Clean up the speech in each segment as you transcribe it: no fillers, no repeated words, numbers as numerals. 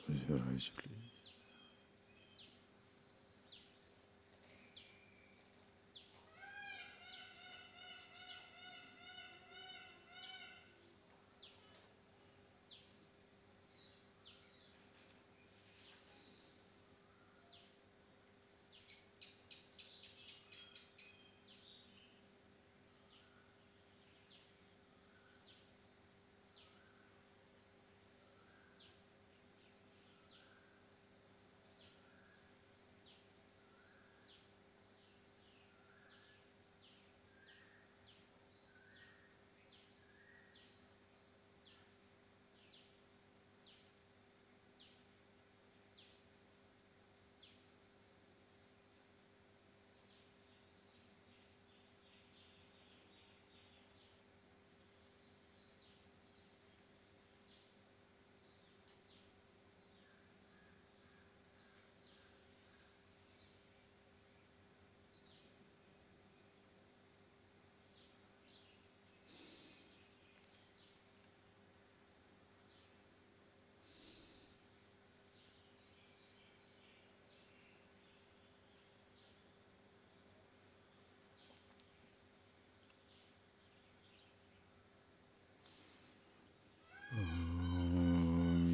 Close your eyes, please.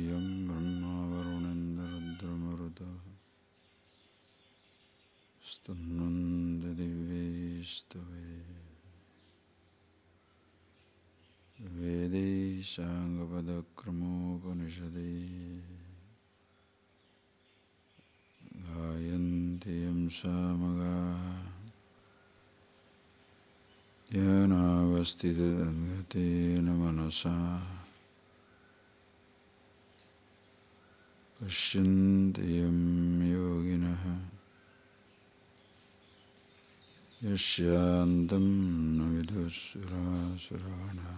Yam Brahma Varunendra Rudramaruta Suddhananda Divyastave Vede Shangapadakramopaniषade Gayanti Yam Samaga Dhyānāvastitadangate manasa Pashyantiyam yoginaha Yashyantam navidusura-surana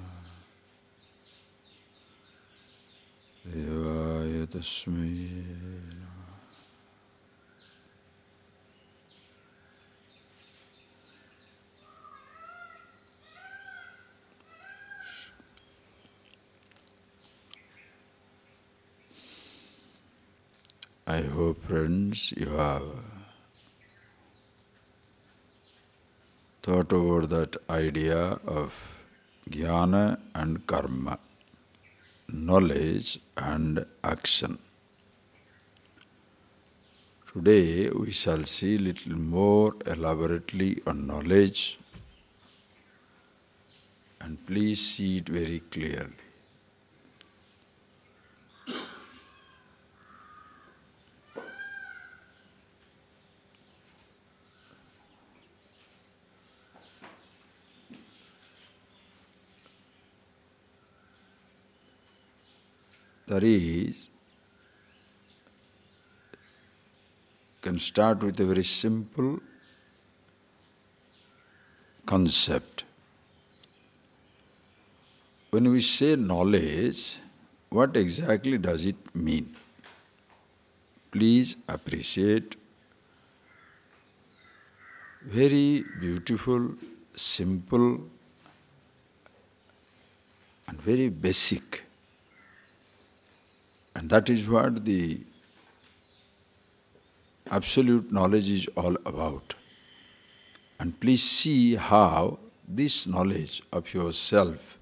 Devaya tasmai namaha. I hope, friends, you have thought over that idea of jnana and karma, knowledge and action. Today we shall see little more elaborately on knowledge, and please see it very clearly. That is, can start with a very simple concept. When we say knowledge, what exactly does it mean? Please appreciate very beautiful, simple and very basic. And that is what the absolute knowledge is all about. And please see how this knowledge of yourself,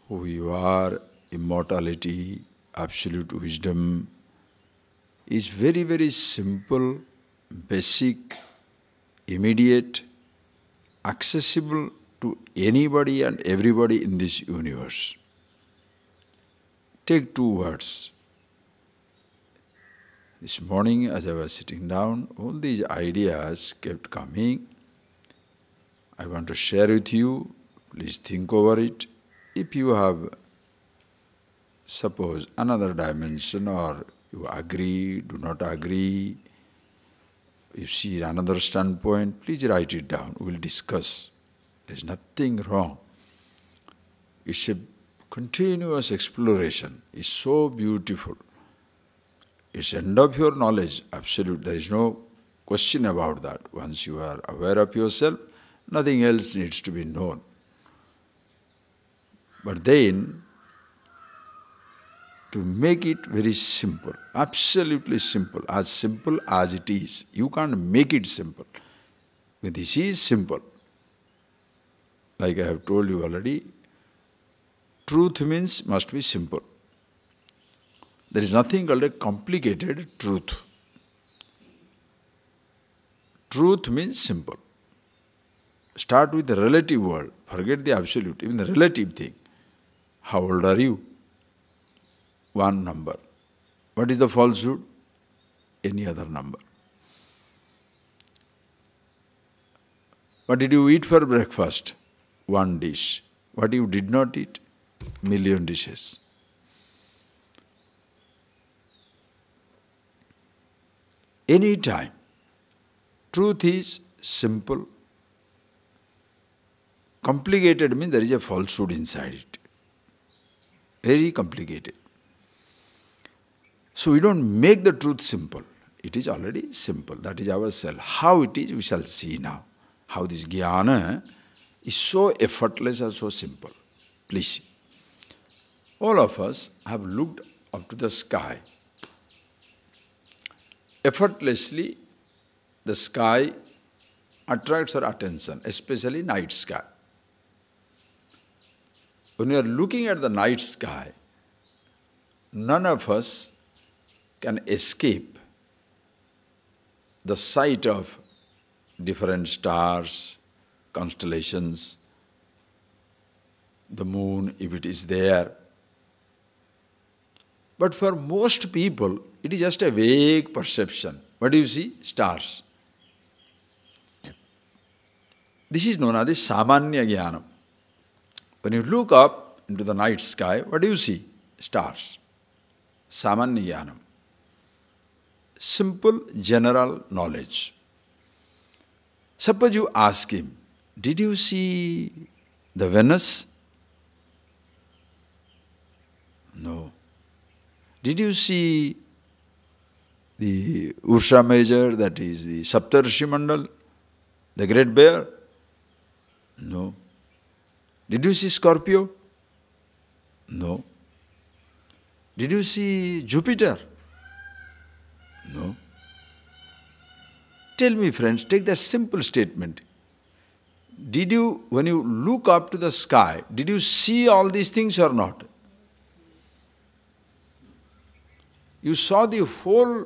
who you are, immortality, absolute wisdom, is very, very simple, basic, immediate, accessible to anybody and everybody in this universe. Take two words. This morning as I was sitting down, all these ideas kept coming. I want to share with you, please think over it. If you have, suppose, another dimension, or you agree, do not agree, you see another standpoint, please write it down. We'll discuss. There's nothing wrong. It's a continuous exploration. It's so beautiful. It's end of your knowledge, absolute. There is no question about that. Once you are aware of yourself, nothing else needs to be known. But then, to make it very simple, absolutely simple as it is. You can't make it simple. But this is simple. Like I have told you already, truth means must be simple. There is nothing called a complicated truth. Truth means simple. Start with the relative world. Forget the absolute, even the relative thing. How old are you? One number. What is the falsehood? Any other number. What did you eat for breakfast? One dish. What you did not eat? Million dishes. Any time. Truth is simple. Complicated means there is a falsehood inside it. Very complicated. So we don't make the truth simple. It is already simple. That is our self. How it is, we shall see now. How this jnana is so effortless and so simple. Please see. All of us have looked up to the sky. Effortlessly, the sky attracts our attention, especially night sky. When we are looking at the night sky, none of us can escape the sight of different stars, constellations, the moon, if it is there. But for most people, it is just a vague perception. What do you see? Stars. This is known as the samanya jnanam. When you look up into the night sky, what do you see? Stars. Samanya jnanam. Simple, general knowledge. Suppose you ask him, did you see the Venus? No. Did you see the Ursa Major, that is the Saptarshi Mandal, the Great Bear? No. Did you see Scorpio? No. Did you see Jupiter? No. Tell me, friends, take that simple statement. Did you, when you look up to the sky, did you see all these things or not? You saw the whole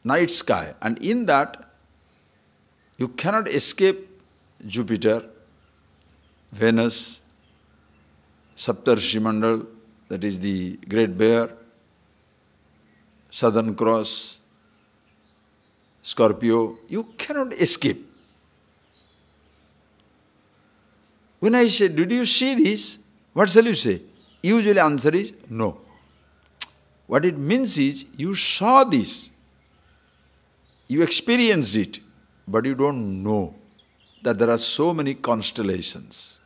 night sky, and in that, you cannot escape Jupiter, Venus, Saptarshi Mandal, that is the Great Bear, Southern Cross, Scorpio. You cannot escape. When I say, did you see this? What shall you say? Usually answer is no. What it means is, you saw this, you experienced it, but you don't know that there are so many constellations.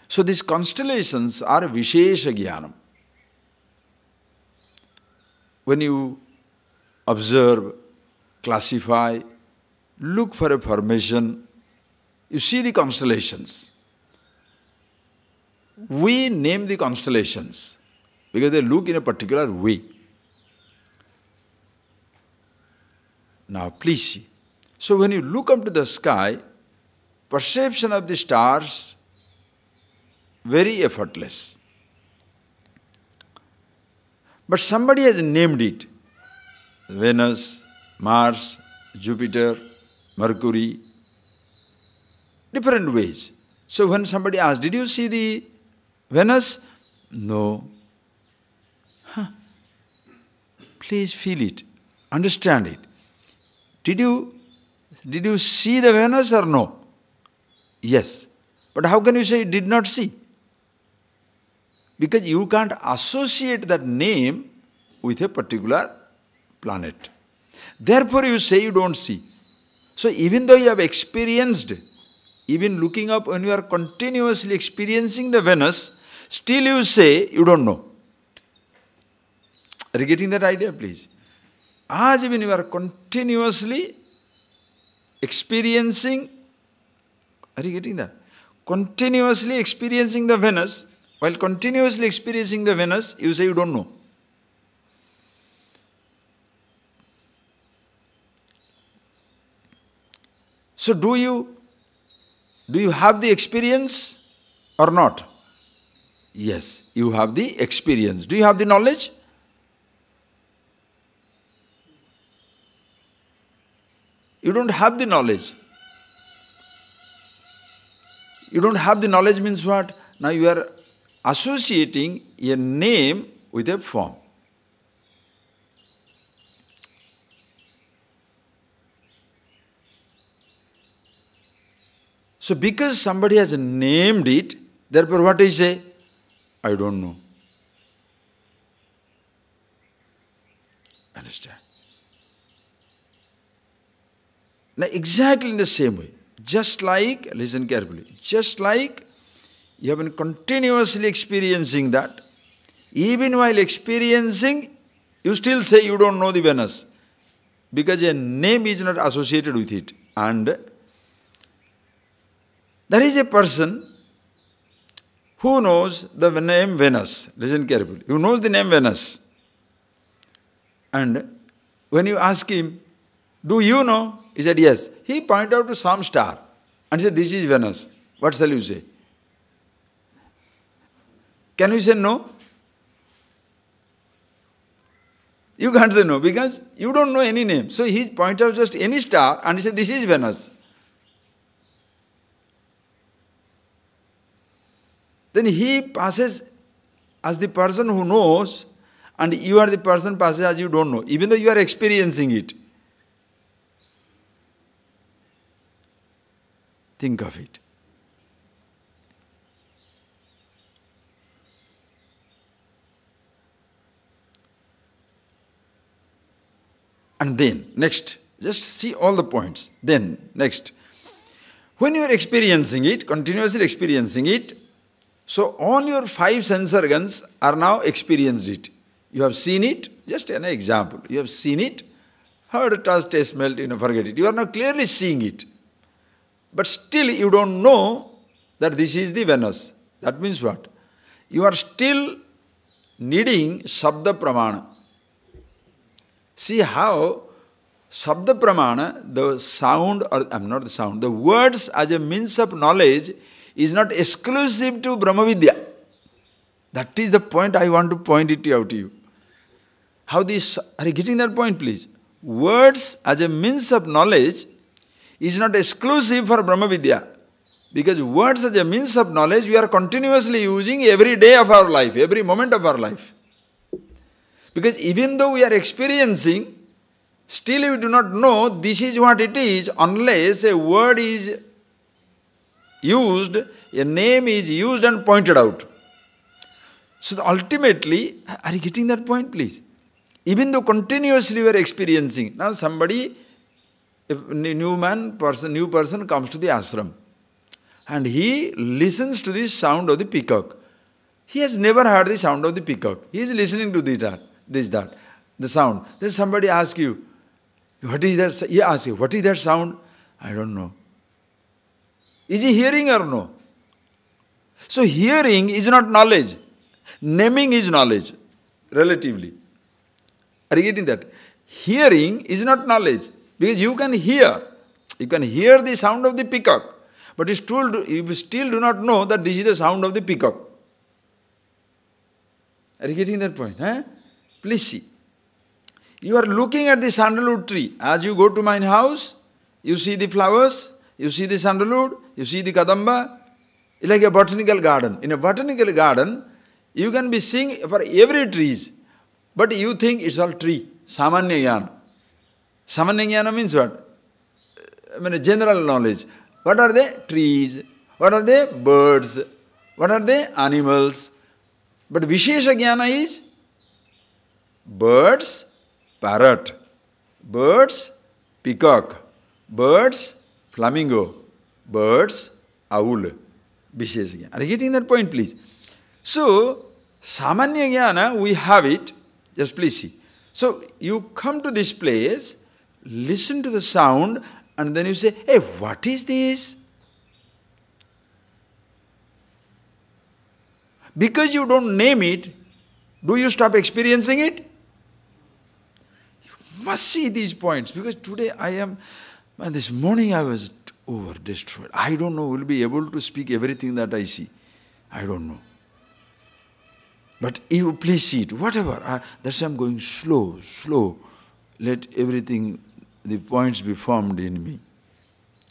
So these constellations are Vishesha Jnanam. When you observe, classify, look for a formation, you see the constellations. We name the constellations because they look in a particular way. Now please see. So when you look up to the sky, perception of the stars, very effortless. But somebody has named it. Venus, Mars, Jupiter, Mercury, different ways. So when somebody asks, did you see the Venus? No. Please feel it, understand it. Did you see the Venus or no? Yes. But how can you say you did not see? Because you can't associate that name with a particular planet. Therefore you say you don't see. So even though you have experienced, even looking up when you are continuously experiencing the Venus, still you say you don't know. Are you getting that idea, please? As when you are continuously experiencing, are you getting that? Continuously experiencing the Venus, While continuously experiencing the Venus, you say you don't know. So do you have the experience or not? Yes, you have the experience. Do you have the knowledge? You don't have the knowledge. You don't have the knowledge means what? Now you are associating a name with a form. So because somebody has named it, therefore what I say? I don't know. Understand? Now exactly in the same way, just like, listen carefully, just like you have been continuously experiencing that, even while experiencing, you still say you don't know the Venus, because a name is not associated with it. And there is a person who knows the name Venus. Listen carefully. Who knows the name Venus. And when you ask him, do you know? He said, yes. He pointed out to some star and said, this is Venus. What shall you say? Can you say no? You can't say no because you don't know any name. So he pointed out just any star and he said, this is Venus. Then he passes as the person who knows, and you are the person passes as you don't know, even though you are experiencing it. Think of it. And then, next, just see all the points. Then, next, when you are experiencing it, continuously experiencing it, so all your 5 sense organs are now experienced it. You have seen it, just an example. You have seen it, heard, touch, taste, smelt, forget it. You are now clearly seeing it. But still you don't know that this is the Venus. That means what? You are still needing Shabda Pramana. See how Shabda Pramana, the sound, or not the sound, the words as a means of knowledge is not exclusive to Brahmavidya. That is the point I want to point it out to you. How this, are you getting that point, please? Words as a means of knowledge is not exclusive for Brahmavidya. Because words as a means of knowledge we are continuously using every day of our life, every moment of our life. Because even though we are experiencing, still we do not know this is what it is unless a word is used, a name is used and pointed out. So ultimately, are you getting that point, please? Even though continuously we are experiencing, now somebody, a new person comes to the ashram and he listens to the sound of the peacock. He has never heard the sound of the peacock. He is listening to the sound. Then somebody asks you, what is that? He asks you, what is that sound? I don't know. Is he hearing or no? So hearing is not knowledge. Naming is knowledge, relatively. Are you getting that? Hearing is not knowledge. Because you can hear the sound of the peacock. But you still do not know that this is the sound of the peacock. Are you getting that point? Huh? Please see. You are looking at the sandalwood tree. As you go to my house, you see the flowers, you see the sandalwood, you see the kadamba. It's like a botanical garden. In a botanical garden, you can be seeing for every trees, but you think it's all tree. Samanya jnana. Samanya jnana means what? I mean, general knowledge. What are they? Trees. What are they? Birds. What are they? Animals. But Vishesha jnana is birds, parrot. Birds, peacock. Birds, flamingo. Birds, owl. Vishesha jnana. Are you getting that point, please? So, Samanya jnana, we have it. Just please see. So, you come to this place, listen to the sound, and then you say, hey, what is this? Because you don't name it, do you stop experiencing it? You must see these points, because today this morning I was over destroyed. I don't know, will be able to speak everything that I see. I don't know. But you please see it, whatever. That's why I'm going slow. Let everything, the points be formed in me.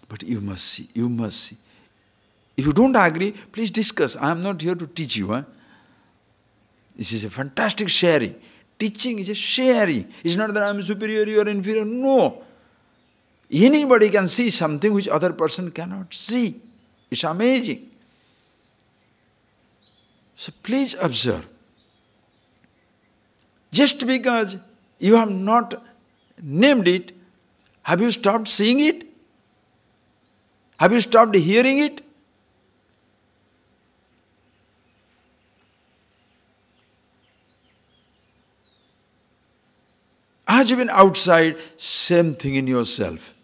But you must see. If you don't agree, please discuss. I am not here to teach you. This is a fantastic sharing. Teaching is a sharing. It's not that I am superior, you are inferior. No. Anybody can see something which other person cannot see. It's amazing. So please observe. Just because you have not named it, have you stopped seeing it? Have you stopped hearing it? As you've been outside, same thing in yourself.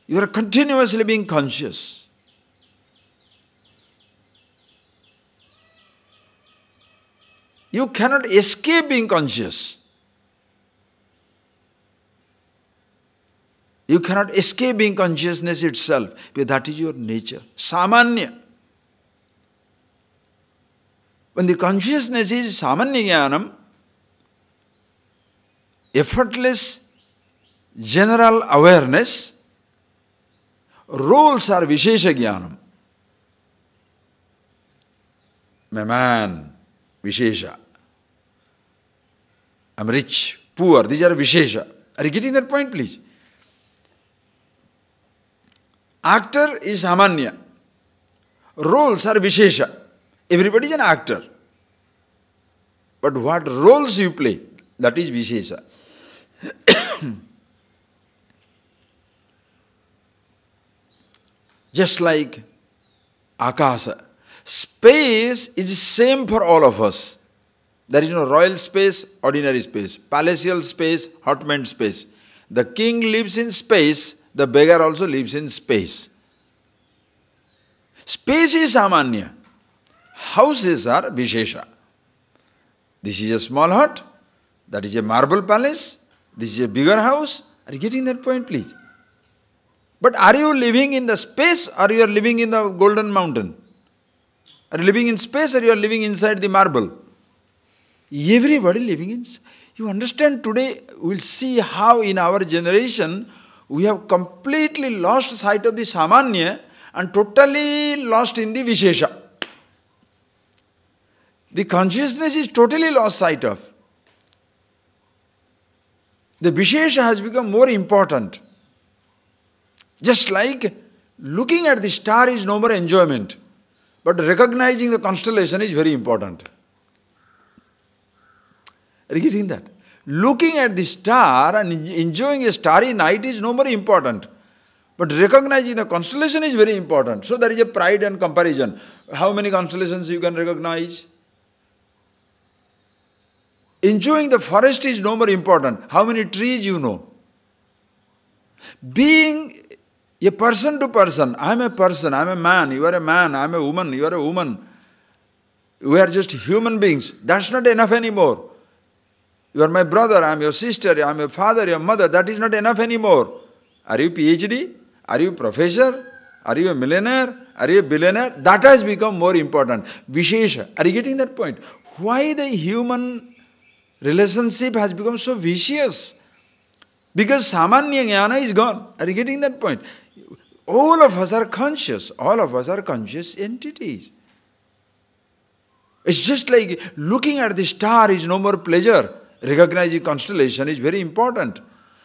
You are continuously being conscious. You cannot escape being conscious. You cannot escape being consciousness itself, because that is your nature. Samanya. When the consciousness is samanya jnanam, effortless general awareness, roles are vishesha jnanam. I'm a man, vishesha. I'm rich, poor, these are vishesha. Are you getting that point, please? Actor is samanya. Roles are vishesha. Everybody is an actor. But what roles you play, that is vishesha. Just like akasa. Space is same for all of us. There is no royal space, ordinary space, palatial space, hotman space. The king lives in space, the beggar also lives in space. Space is samanya. Houses are vishesha. This is a small hut, that is a marble palace, this is a bigger house. Are you getting that point, please? But are you living in the space or you are living in the golden mountain? Are you living in space or you are living inside the marble? Everybody living in... You understand, today we will see how in our generation we have completely lost sight of the samanya and totally lost in the vishesha. The consciousness is totally lost sight of. The vishesha has become more important. Just like looking at the star is no more enjoyment, but recognizing the constellation is very important. Are you getting that? Looking at the star and enjoying a starry night is no more important, but recognizing the constellation is very important. So there is a pride and comparison. How many constellations you can recognize? Enjoying the forest is no more important. How many trees you know? Being a person to person, I am a person, I am a man, you are a man, I am a woman, you are a woman. We are just human beings. That's not enough anymore. You are my brother, I am your sister, I am your father, your mother. That is not enough anymore. Are you PhD? Are you professor? Are you a millionaire? Are you a billionaire? That has become more important. Vishesha. Are you getting that point? Why the human relationship has become so vicious? Because samanya jnana is gone. Are you getting that point? All of us are conscious. All of us are conscious entities. It's just like looking at the star is no more pleasure. Recognizing constellation is very important.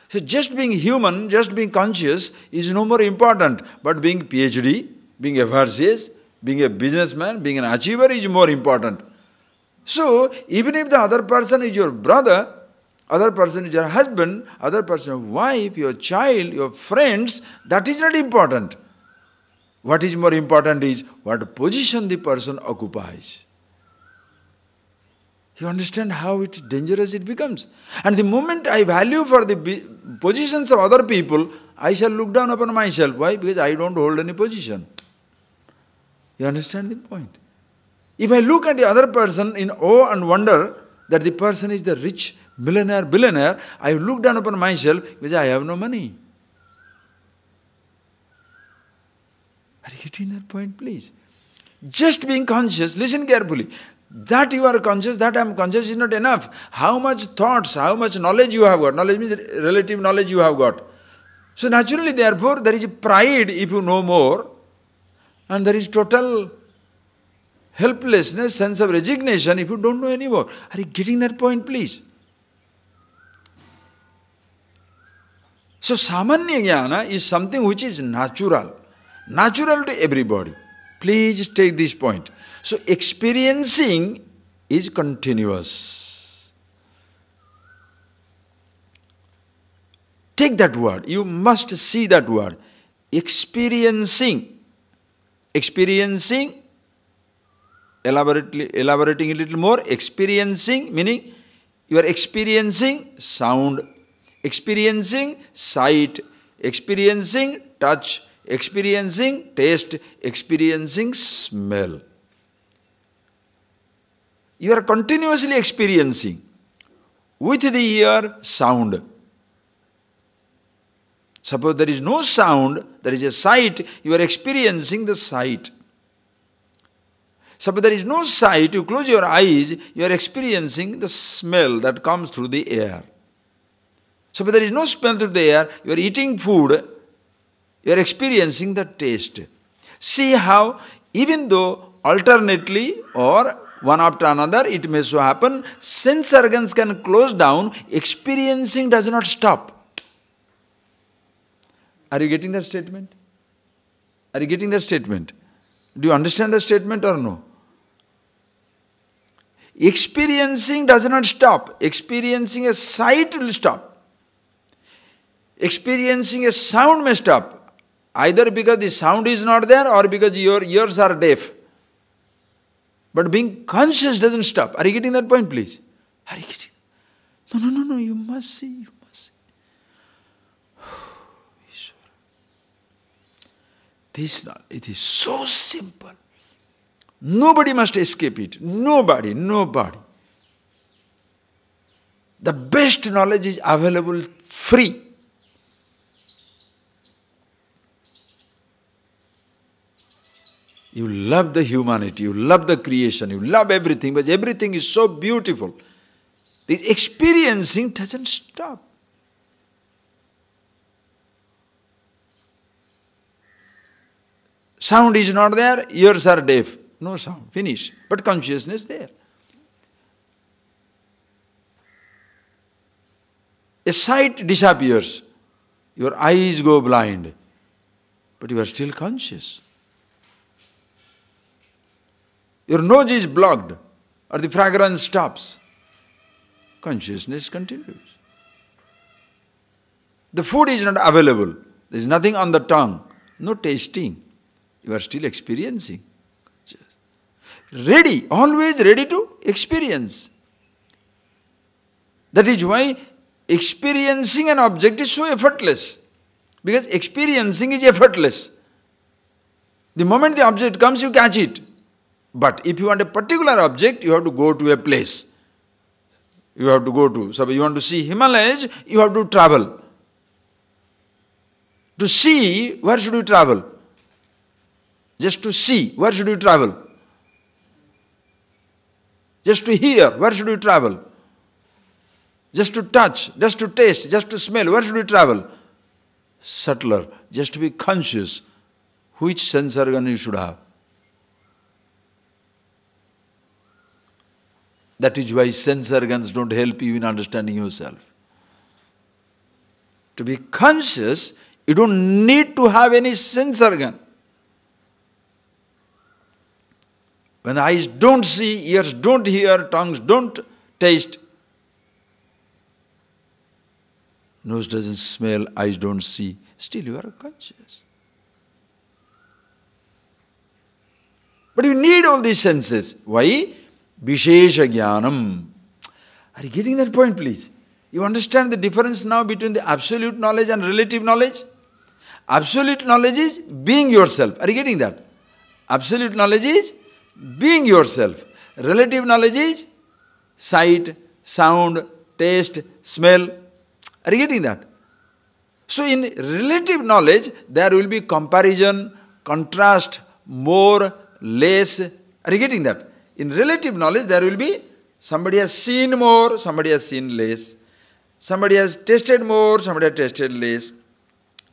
So just being human, just being conscious is no more important. But being PhD, being a versus, being a businessman, being an achiever is more important. So even if the other person is your brother, other person is your husband, other person your wife, your child, your friends, that is not important. What is more important is what position the person occupies. You understand how dangerous it becomes. And the moment I value for the positions of other people, I shall look down upon myself. Why? Because I don't hold any position. You understand the point? If I look at the other person in awe and wonder that the person is the rich millionaire, billionaire, I look down upon myself because I have no money. Are you getting that point, please? Just being conscious, listen carefully. That you are conscious, that I am conscious is not enough. How much thoughts, how much knowledge you have got. Knowledge means relative knowledge you have got. So naturally, therefore, there is pride if you know more, and there is total helplessness, sense of resignation if you don't know anymore. Are you getting that point, please? So Samanya Jnana is something which is natural. Natural to everybody. Please take this point. So experiencing is continuous. Take that word. You must see that word. Experiencing. Experiencing. Elaborating a little more. Experiencing meaning you are experiencing sound, experiencing sight, experiencing touch, experiencing taste, experiencing smell. You are continuously experiencing. With the ear, sound. Suppose there is no sound, there is a sight, you are experiencing the sight. Suppose there is no sight, you close your eyes, you are experiencing the smell that comes through the air. Suppose there is no smell through the air, you are eating food, you are experiencing the taste. See how, even though alternately or one after another, it may so happen, sense organs can close down, experiencing does not stop. Are you getting that statement? Are you getting that statement? Do you understand the statement or no? Experiencing does not stop. Experiencing a sight will stop. Experiencing a sound may stop. Either because the sound is not there or because your ears are deaf. But being conscious doesn't stop. Are you getting that point, please? Are you getting? No, you must see, you must see. This, it is so simple. Nobody must escape it. Nobody. The best knowledge is available free. You love the humanity, you love the creation, you love everything, but everything is so beautiful. The experiencing doesn't stop. Sound is not there, ears are deaf. No sound, finish. But consciousness there. A sight disappears. Your eyes go blind. But you are still conscious. Your nose is blocked or the fragrance stops. Consciousness continues. The food is not available. There is nothing on the tongue. No tasting. You are still experiencing. Ready, always ready to experience. That is why experiencing an object is so effortless. Because experiencing is effortless. The moment the object comes, you catch it. But if you want a particular object, you have to go to a place. You have to go to, so you want to see Himalayas, you have to travel. To see, where should you travel? Just to see, where should you travel? Just to hear, where should you travel? Just to touch, just to taste, just to smell, where should you travel? Subtler, just to be conscious, which sense organ you should have. That is why sense organs don't help you in understanding yourself. To be conscious, you don't need to have any sense organ. When eyes don't see, ears don't hear, tongues don't taste, nose doesn't smell, eyes don't see, still you are conscious. But you need all these senses. Why? Vishesha Jnanam. Are you getting that point, please? You understand the difference now between the absolute knowledge and relative knowledge? Absolute knowledge is being yourself. Are you getting that? Absolute knowledge is being yourself. Relative knowledge is sight, sound, taste, smell. Are you getting that? So in relative knowledge, there will be comparison, contrast, more, less. Are you getting that? In relative knowledge, there will be somebody has seen more, somebody has seen less. Somebody has tasted more, somebody has tasted less.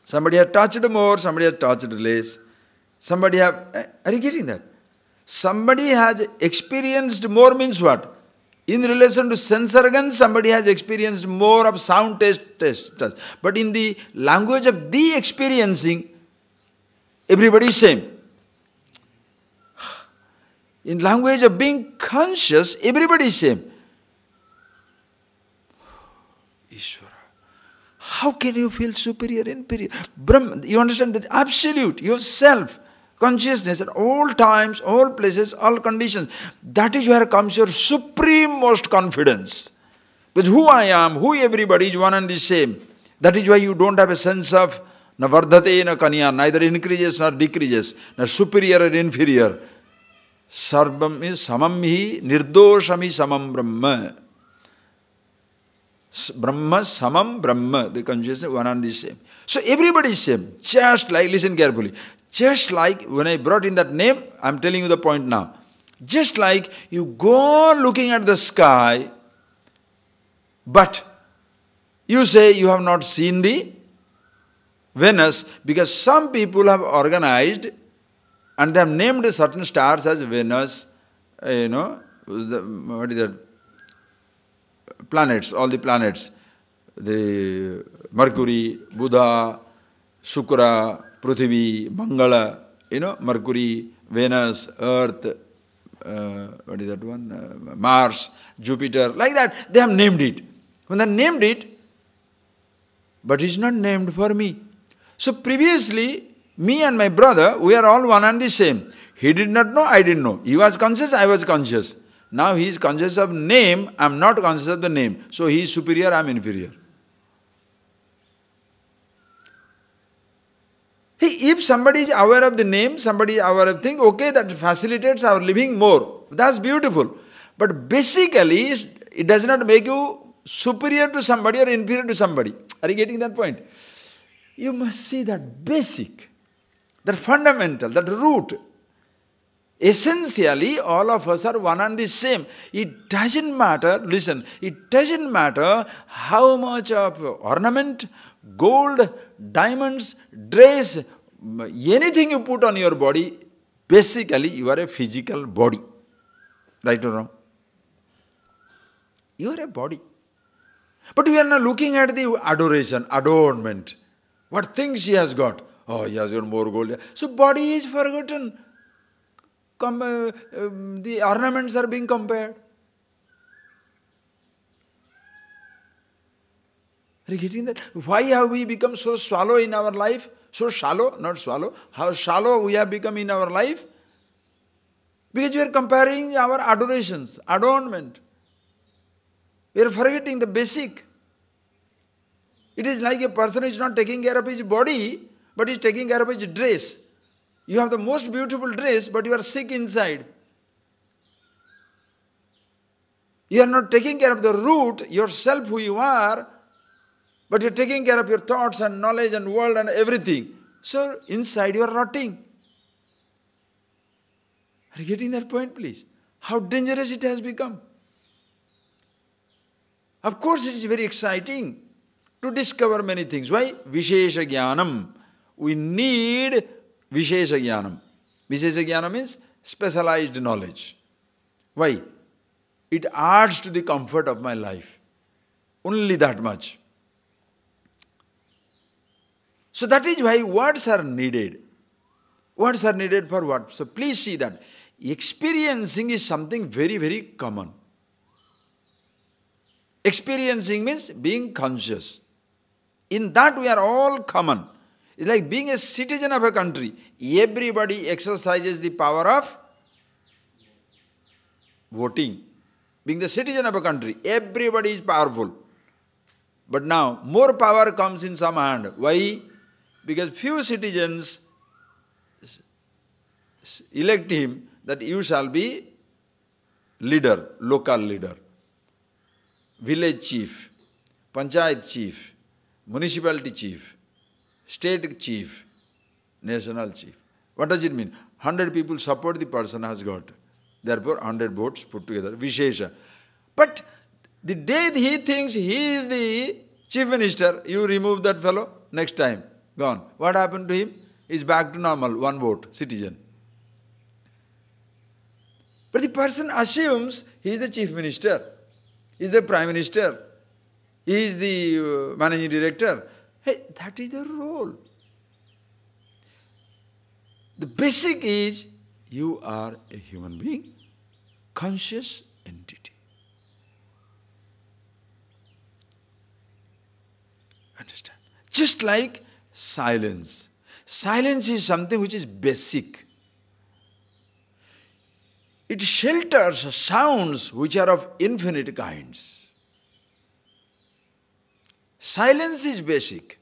Somebody has touched more, somebody has touched less. Somebody have... Are you getting that? Somebody has experienced more means what? In relation to sense organs, somebody has experienced more of sound, taste, touch. But in the language of the experiencing, everybody is same. In language of being conscious, everybody is same. Ishvara. How can you feel superior, inferior? Brahma, you understand that absolute, yourself, consciousness at all times, all places, all conditions. That is where comes your supreme most confidence. Because who I am, who everybody is one and the same. That is why you don't have a sense of na vardhate na kanya, neither increases nor decreases, nor superior or inferior. Sarvam is samam hi, nirdoshami samam brahma. Brahma, samam, Brahma, the consciousness, one and the same. So everybody is same. Just like, listen carefully, just like when I brought in that name, I am telling you the point now. Just like you go looking at the sky, but you say you have not seen the Venus, because some people have organized and they have named certain stars as Venus, what is that? Planets, all the planets, the Mercury, Buddha, Shukra, Prithvi, Mangala, Mercury, Venus, Earth, what is that one? Mars, Jupiter, like that, they have named it. When they named it, but it's not named for me. So previously, me and my brother, we are all one and the same. He did not know, I didn't know. He was conscious, I was conscious. Now he is conscious of name, I am not conscious of the name. So he is superior, I am inferior. If somebody is aware of the name, somebody is aware of thing, okay, that facilitates our living more. That's beautiful. But basically, it does not make you superior to somebody or inferior to somebody. Are you getting that point? You must see that basic, that fundamental, that root. Essentially, all of us are one and the same. It doesn't matter, listen, it doesn't matter how much of ornament, gold, diamonds, dress, anything you put on your body, basically you are a physical body. Right or wrong? You are a body. But we are now looking at the adoration, adornment. What things he has got? Oh, he has got more gold. So body is forgotten. The ornaments are being compared. Are you getting that? Why have we become so shallow in our life? So shallow, not swallow. How shallow we have become in our life? Because we are comparing our adorations, adornment. We are forgetting the basic. It is like a person is not taking care of his body, but is taking care of his dress. You have the most beautiful dress, but you are sick inside. You are not taking care of the root, yourself, who you are, but you are taking care of your thoughts and knowledge and world and everything. So inside you are rotting. Are you getting that point, please? How dangerous it has become. Of course, it is very exciting to discover many things. Why? Vishesha Jnanam. We need Vishesha Jnanam. Vishesha Jnanam means specialized knowledge. Why? It adds to the comfort of my life. Only that much. So that is why words are needed. Words are needed for what? So please see that. Experiencing is something very, very common. Experiencing means being conscious. In that we are all common. It's like being a citizen of a country. Everybody exercises the power of voting. Being the citizen of a country, everybody is powerful. But now, more power comes in some hand. Why? Because few citizens elect him, that you shall be leader, local leader, village chief, panchayat chief, municipality chief, state chief, national chief. What does it mean? 100 people support the person has got. Therefore, 100 votes put together. Vishesha. But the day he thinks he is the chief minister, you remove that fellow, next time, gone. What happened to him? He's back to normal, 1 vote, citizen. But the person assumes he is the chief minister, he is the prime minister, he is the managing director. Hey, that is the role. The basic is, you are a human being, conscious entity. Understand? Just like silence. Silence is something which is basic. It shelters sounds which are of infinite kinds. Silence is basic.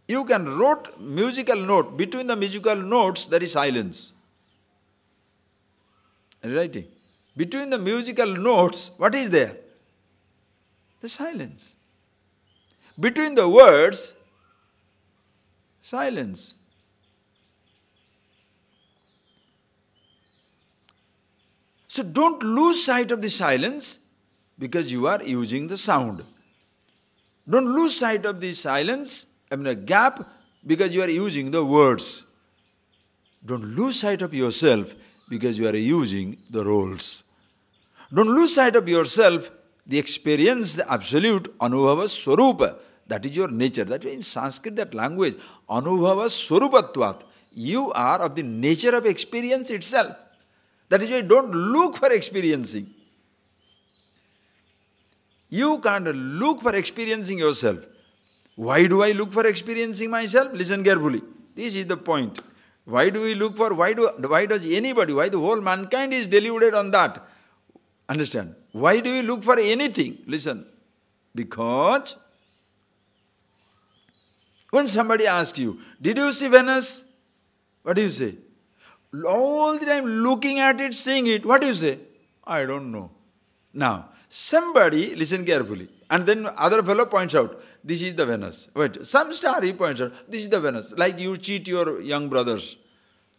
You can write musical note. Between the musical notes, there is silence. Writing. Between the musical notes, what is there? The silence. Between the words, silence. So don't lose sight of the silence because you are using the sound. Don't lose sight of the silence, a gap, because you are using the words. Don't lose sight of yourself because you are using the roles. Don't lose sight of yourself, the experience, the absolute Anubhava Swarupa. That is your nature. That's why in Sanskrit, that language, Anubhava Swarupatvat. You are of the nature of experience itself. That is why don't look for experiencing. You can't look for experiencing yourself. Why do I look for experiencing myself? Listen carefully. This is the point. Why do we look for, why does anybody, why the whole mankind is deluded on that? Understand? Why do we look for anything? Listen. Because when somebody asks you, did you see Venus? What do you say? All the time looking at it, seeing it, what do you say? I don't know. Now, somebody, listen carefully, and then other fellow points out, this is the Venus. Wait, some star he points out, this is the Venus. Like you cheat your young brothers,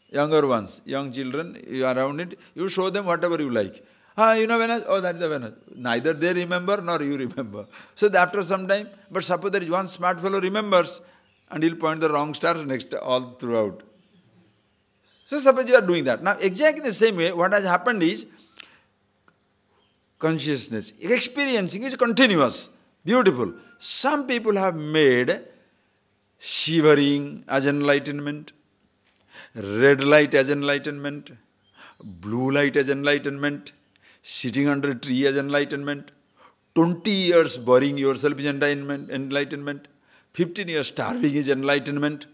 younger ones, young children, you are around it, you show them whatever you like. You know Venus? Oh, that is the Venus. Neither they remember nor you remember. So after some time, but suppose there is one smart fellow remembers, and he'll point the wrong stars next all throughout. So suppose you are doing that. Now exactly the same way, what has happened is, consciousness, experiencing is continuous, beautiful. Some people have made shivering as enlightenment, red light as enlightenment, blue light as enlightenment, sitting under a tree as enlightenment, 20 years burying yourself is enlightenment, 15 years starving is enlightenment.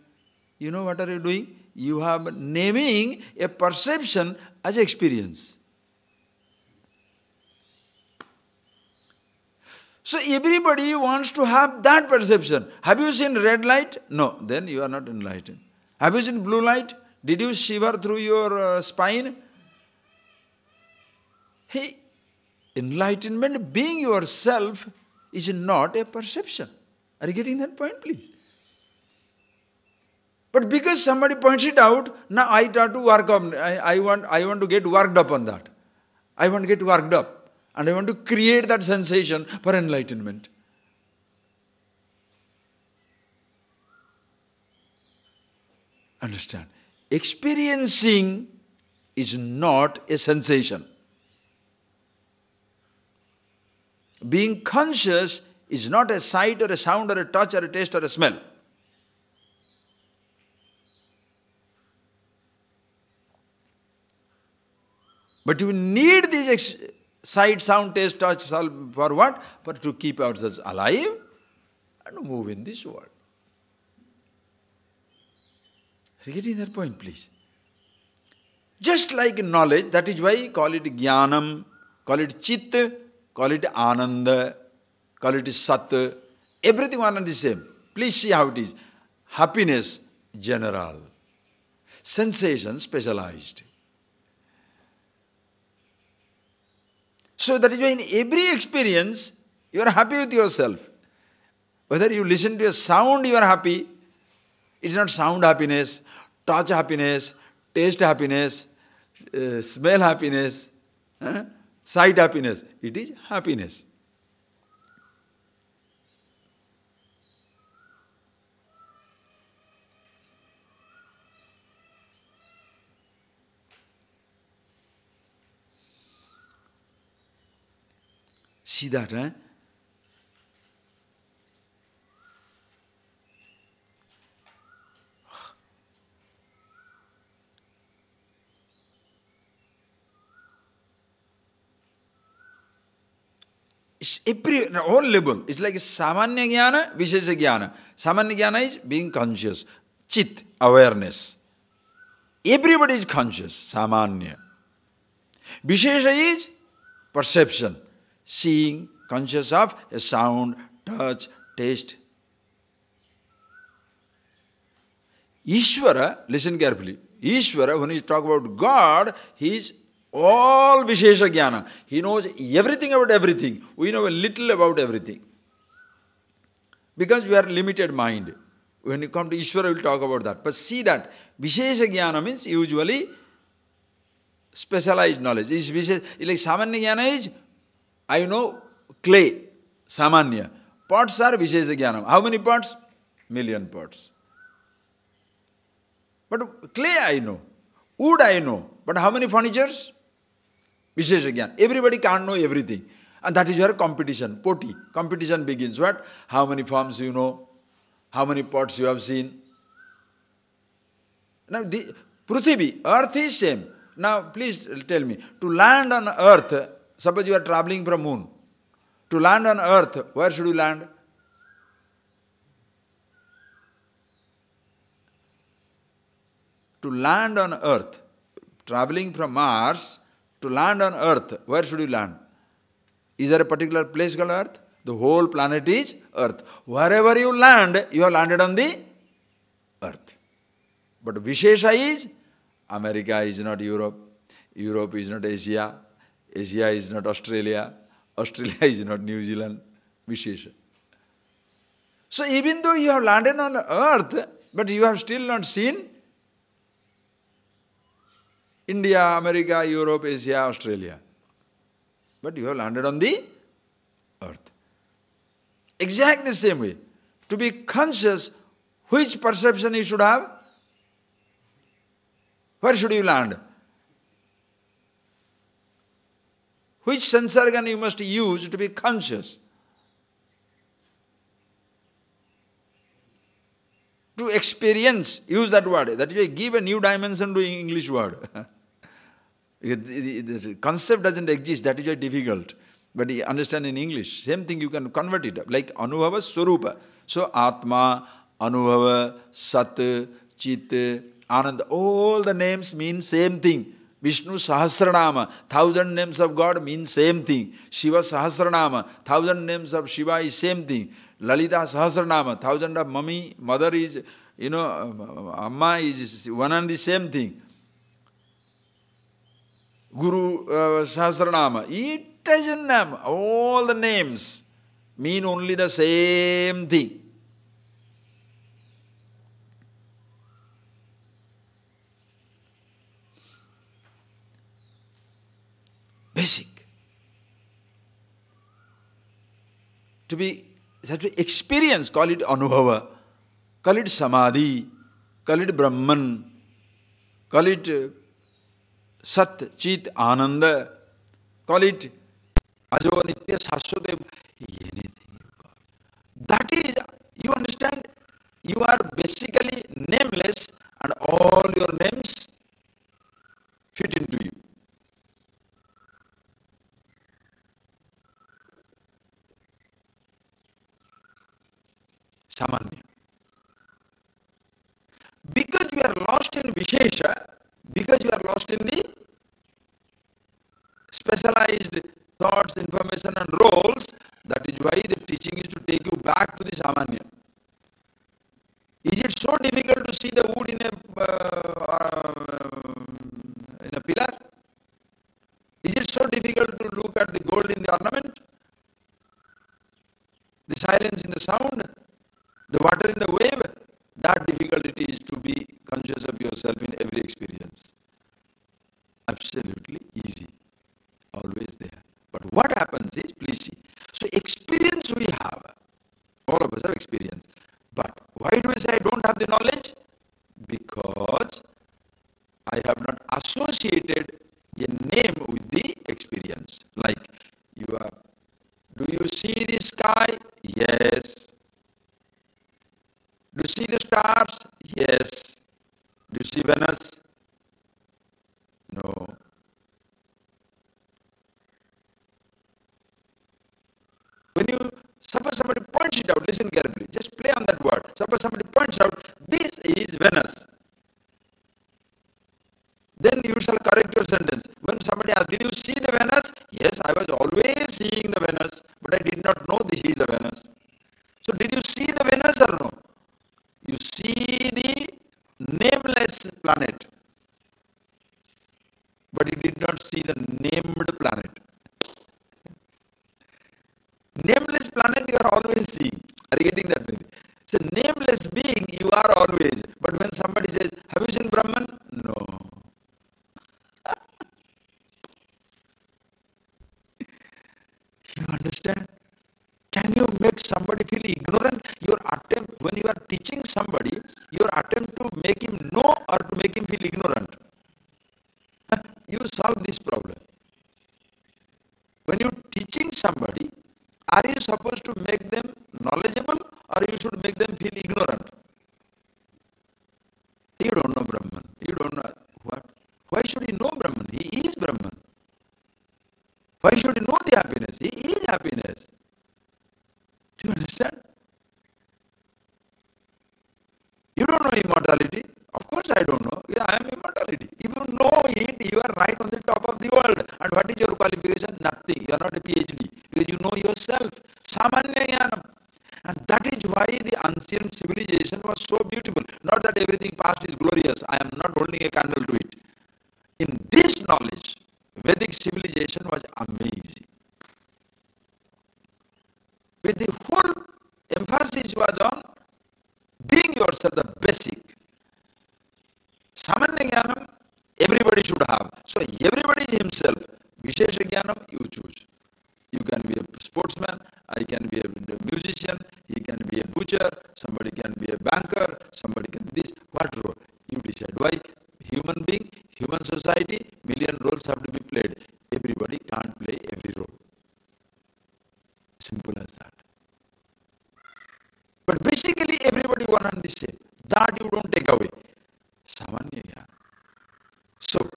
You know what are you doing? You are naming a perception as experience. So everybody wants to have that perception. Have you seen red light? No, then you are not enlightened. Have you seen blue light? Did you shiver through your spine? Hey, enlightenment, being yourself, is not a perception. Are you getting that point, please? But because somebody points it out, now I try to work on. I want to get worked up on that. I want to get worked up, and I want to create that sensation for enlightenment. Understand? Experiencing is not a sensation. Being conscious is not a sight or a sound or a touch or a taste or a smell. But you need these sight, sound, taste, touch for what? For to keep ourselves alive and move in this world. Are you getting that point, please? Just like knowledge, that is why call it jnanam, call it chit, call it ananda, call it sat. Everything one and the same. Please see how it is. Happiness, general. Sensation, specialized. So that is why in every experience, you are happy with yourself. Whether you listen to a sound, you are happy. It's not sound happiness, touch happiness, taste happiness, smell happiness, sight happiness. It is happiness. See that, eh? It's every, all level. It's like Samanya Jnana, Vishesha Jnana. Samanya Jnana is being conscious. Chit, awareness. Everybody is conscious, Samanya. Vishesha is perception. Seeing, conscious of a sound, touch, taste. Ishvara, listen carefully. Ishvara, when we talk about God, He is all Vishesha Jnana. He knows everything about everything. We know a little about everything. Because we are limited mind. When you come to Ishvara, we will talk about that. But see that, Vishesha Jnana means usually specialized knowledge. It's like Samanya Jnana is, I know clay, Samanya. Pots are Vishesha Jnana. How many pots? Million pots. But clay I know. Wood I know. But how many furnitures? Vishesha Jnana. Everybody can't know everything. And that is where competition, poti, competition begins. What? How many forms you know? How many pots you have seen? Now, the Prithvi, earth is same. Now, please tell me, to land on earth, suppose you are traveling from moon. To land on earth, where should you land? To land on earth, traveling from Mars, to land on earth, where should you land? Is there a particular place called earth? The whole planet is earth. Wherever you land, you have landed on the earth. But Vishesha is, America is not Europe, Europe is not Asia, Asia is not Australia, Australia is not New Zealand, Vishesha. So even though you have landed on earth, but you have still not seen India, America, Europe, Asia, Australia. But you have landed on the earth. Exactly the same way. To be conscious, which perception you should have? Where should you land? Which sense organ you must use to be conscious? To experience, use that word. That is why give a new dimension to English word. The concept doesn't exist, that is why difficult. But you understand in English, same thing you can convert it, like Anubhava Swarupa. So Atma, Anubhava, Sat, Chit, Ananda, all the names mean same thing. Vishnu Sahasranama, 1,000 names of God mean same thing. Shiva Sahasranama, 1,000 names of Shiva is same thing. Lalita Sahasranama, 1,000 of mother is, Amma is one and the same thing. Guru Sahasranama, it doesn't name. All the names mean only the same thing. Basic. To experience, call it Anubhava, call it Samadhi, call it Brahman, call it Sat, Chit, Ananda, call it Ajo, Nitya, Shashwata, anything you call. That is, you understand, you are basically nameless and all your names fit into you. Samanya. Because you are lost in Vishesha, because you are lost in the specialized thoughts, information and roles, that is why the teaching is to take you back to the Samanya. Is it so difficult to see the wood in a pillar? Is it so difficult to look at the gold in the ornament, the silence in the sound, the water in the wave. That difficult it is to be conscious of yourself in every experience. Absolutely easy. Always there. But what happens is, please see. So experience we have. All of us have experience. But why do I say I don't have the knowledge? Because I have not associated a name with the experience. Like do you see the sky? Yes. Do you see the stars? Yes. Do you see Venus? No. When you, suppose somebody points it out, listen carefully, just play on that word. Suppose somebody points out, this is Venus. Then you shall correct your sentence. When somebody asks, did you see the Venus? Yes, I was always seeing the Venus, but I did not know this is the Venus. So did you see the Venus or no? You see the nameless planet, but you did not see the named planet. Nameless planet you are always seeing. Are you getting that? So nameless being you are always. But when somebody says, have you seen Brahman? No. You understand? Can you make somebody feel ignorant? Your attempt, when you are teaching somebody, your attempt to make him know or to make him feel ignorant. You solve this problem. When you are teaching somebody, are you supposed to make them knowledgeable or you should make them feel ignorant? You don't know Brahman. You don't know what? Why should he know Brahman? He is Brahman. Why should he know the happiness? He is happiness. Do you understand? You don't know immortality. Of course I don't know. Yeah, I am immortality. If you know it, you are right on the top of the world. And what is your qualification? Nothing. You are not a PhD. Because you know yourself. Samanya Jnanam. And that is why the ancient civilization was so beautiful. Not that everything past is glorious. I am not holding a candle to it. In this knowledge, Vedic civilization was amazing. With the whole emphasis was on being yourself the basic. Samanya Jnanam, everybody should have. So everybody is himself. Vishesha Jnanam, you choose. You can be a sportsman, I can be a musician, he can be a butcher, somebody can be a banker, somebody can be this. What role? You decide. Why? Human being, human society, million roles have to be played. Everybody can't play every role. Simple as that. But basically everybody one and the same. That you don't take away. Samanya Jnana. So,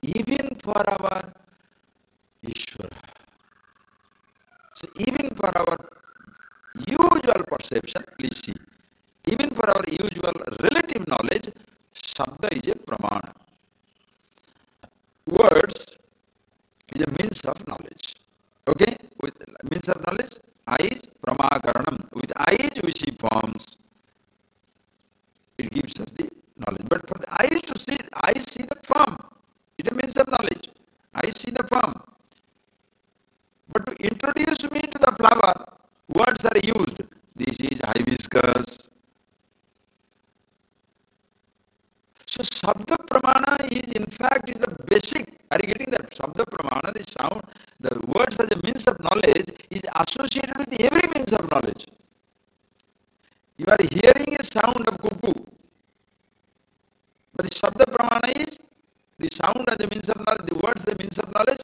even for our Ishvara, so even for our usual perception, please see, even for our usual relative knowledge, Shabda is a pramana. Words is a means of knowledge. Okay? With means of knowledge, eyes, pramakaranam. With eyes we see forms. It gives us the knowledge. But for the eyes to see, eyes see the form. It is a means of knowledge. Eyes see the form. But to introduce me to the flower, words are used. This is hibiscus. So Shabda Pramana is in fact is the basic. Are you getting that? Shabda Pramana, the sound, the words as a means of knowledge is associated with every means of knowledge. You are hearing a sound of cuckoo. But the Shabda Pramana is the sound as a means of knowledge, the words as a means of knowledge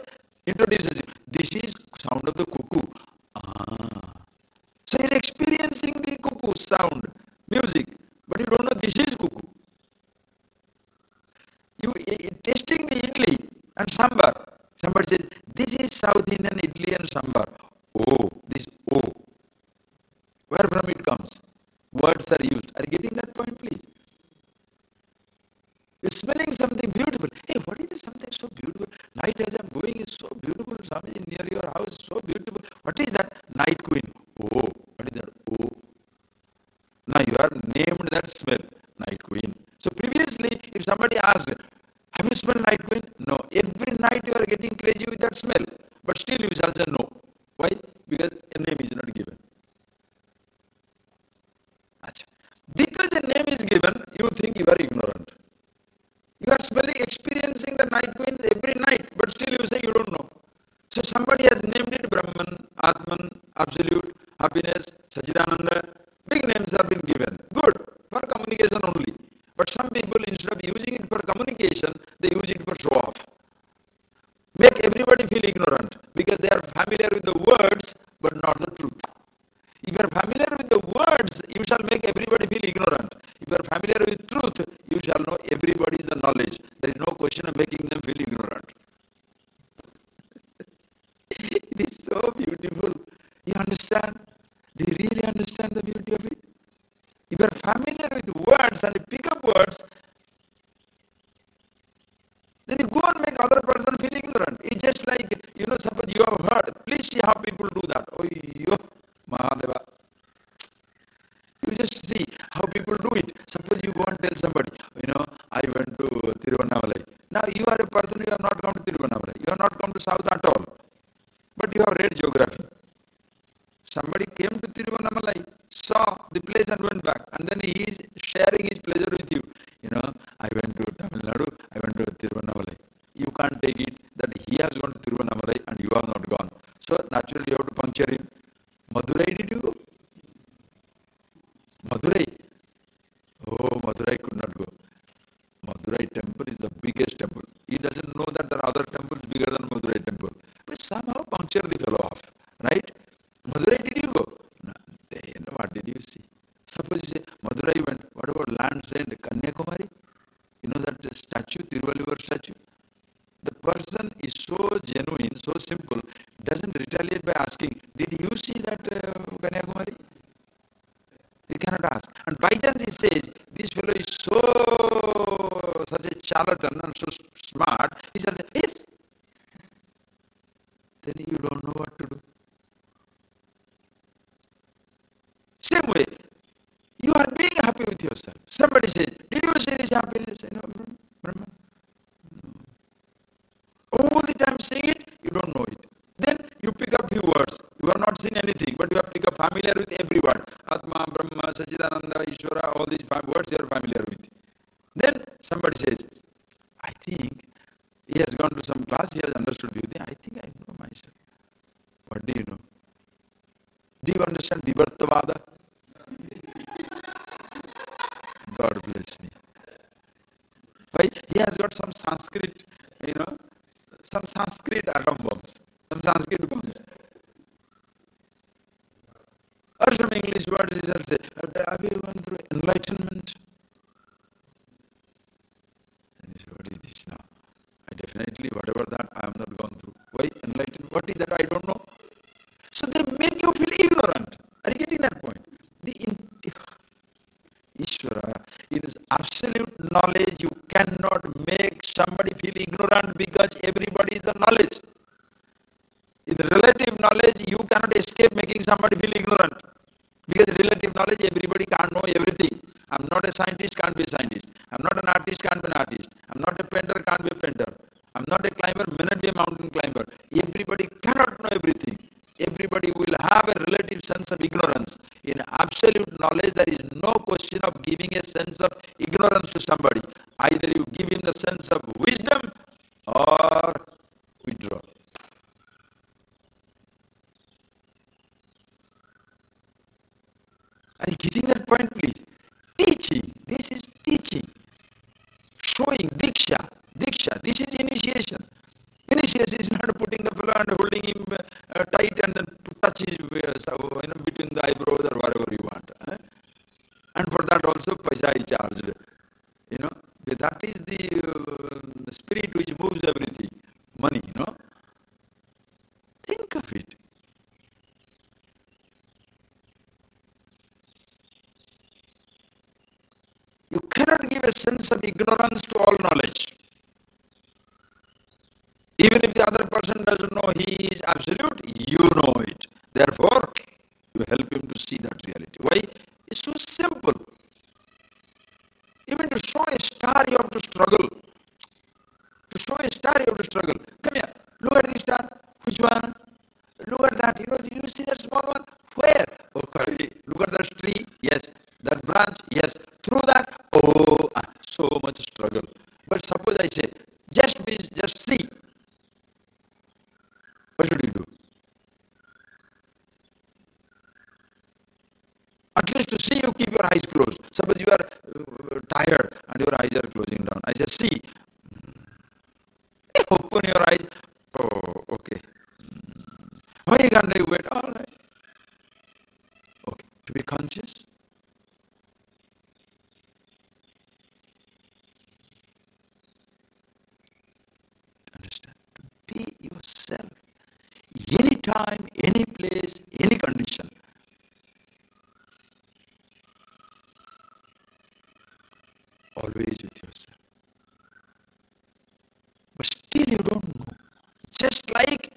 introduces you. This is sound of the cuckoo. So you are experiencing the cuckoo sound, music, but you don't know this is cuckoo. You tasting the idli and sambar. Somebody says, this is South Indian idli and sambar. Oh, this oh. Where from it comes? Words are used. Are you getting that point, please? You're smelling something beautiful. Hey, what is this something so beautiful? Night as I'm going is so beautiful. Something near your house is so beautiful. What is that? Night queen. Oh, what is that? Oh. Now you are named that smell, night queen. So previously, if somebody asked, have you smelled night queen? No. Every night you are getting crazy with that smell. But still you shall say no. Atman, Absolute, Happiness, Sachidananda. Big names have been given. Good, for communication only. But some people, instead of using it for communication, they use it for show off. Make everybody feel ignorant because they are familiar with the words but not the truth. If you are familiar with the words, you shall make everybody feel ignorant. If you are familiar with truth, you shall know everybody is the knowledge. There is no question of making them feel ignorant. It is so beautiful. You understand? Do you really understand the beauty of it? If you are familiar with words and you pick up words, then you go and make other person feel ignorant. It's just like, suppose you have heard. Please see how people do that. Oh, Mahadeva. You just see how people do it. Suppose you go and tell somebody, I went to Tiruvannamalai. Now you are a person, you have not come to Tiruvannamalai. You have not come to South at all. But you have read geography. Somebody came to Tiruvannamalai, saw the place and went back. And then he is sharing his pleasure with you. I went to Tamil Nadu, I went to Tiruvannamalai. You can't take it that he has gone to Tiruvannamalai and you have not gone. So naturally you have to puncture him. Madurai, did you go? Madurai. Oh, Madurai could not go. Madurai temple is the biggest temple. He doesn't know that there are other temples bigger than Madurai temple. But somehow puncture the fellow off. Right? Madurai, did you go? No, then what did you see? Suppose you say, Madurai went, what about land saint Kanyakumari? You know that statue, Tiruvalluvar statue? The person is so genuine, so simple, doesn't retaliate by asking, did you see that Kanyakumari? He cannot ask. And by chance he says, this fellow is such a charlatan and so smart, he says, yes. Then you don't know what to do. Same way, you are being happy with yourself. Somebody says, did you see this happiness? No, Brahman. No. All the time saying it, you don't know it. Then you pick up few words. You have not seen anything, but you have picked up familiar with every word. Atma, Brahma, Sachidananda, Ishvara, all these words you are familiar with. Then somebody says, I think he has gone to some class, he has understood few things. I think I know myself. What do you know? Do you understand Vivartavada? God bless me. Why? He has got some Sanskrit, some Sanskrit atom bombs, some Sanskrit bombs. Or some English words he shall say, have you gone through enlightenment? And you say, what is this now? I definitely, whatever that, I have not gone through. Why enlightenment? What is that? I don't know. So they make you feel ignorant. Are you getting that point? Ishvara, in his absolute knowledge, you cannot make somebody feel ignorant because everybody is the knowledge. In relative knowledge, you cannot escape making somebody feel ignorant. Because relative knowledge, everybody can't know everything. I'm not a scientist, can't be a scientist. I'm not an artist, can't be an artist. I'm not a painter, can't be a painter. I'm not a climber, may not be a mountain climber. Everybody cannot know everything. Everybody will have a relative sense of ignorance. In absolute knowledge, there is no question of giving a sense of ignorance to somebody. Either you give him the sense of wisdom or withdraw. Are you getting that point, please? Teaching. This is teaching. Showing diksha. Diksha. This is initiation. Initiation is not putting the fellow and holding him tight and then to touch his between the eyebrows or whatever you want. And for that also paisa is charged. That is the spirit which moves everything. Money, Think of it. You cannot give a sense of ignorance to all knowledge. Even if the other person doesn't know he is absolute, you know it. Therefore, you help him to see that reality. Why? It's so simple. Even to show a star, you have to struggle. To show a star, you have to struggle. Come here. Look at the star. Which one? Look at that. You see that small one? Where? Okay. Look at that tree. Yes. That branch. Yes. Through that. Oh, so much struggle. But suppose I say, just see. What should you do? tired and your eyes are closing down. I say, see, open your eyes. Oh, okay. Why can't I wait? All right. Okay. To be conscious. Understand? To be yourself. Anytime, any place, any condition. Always with yourself. But still you don't know. Just like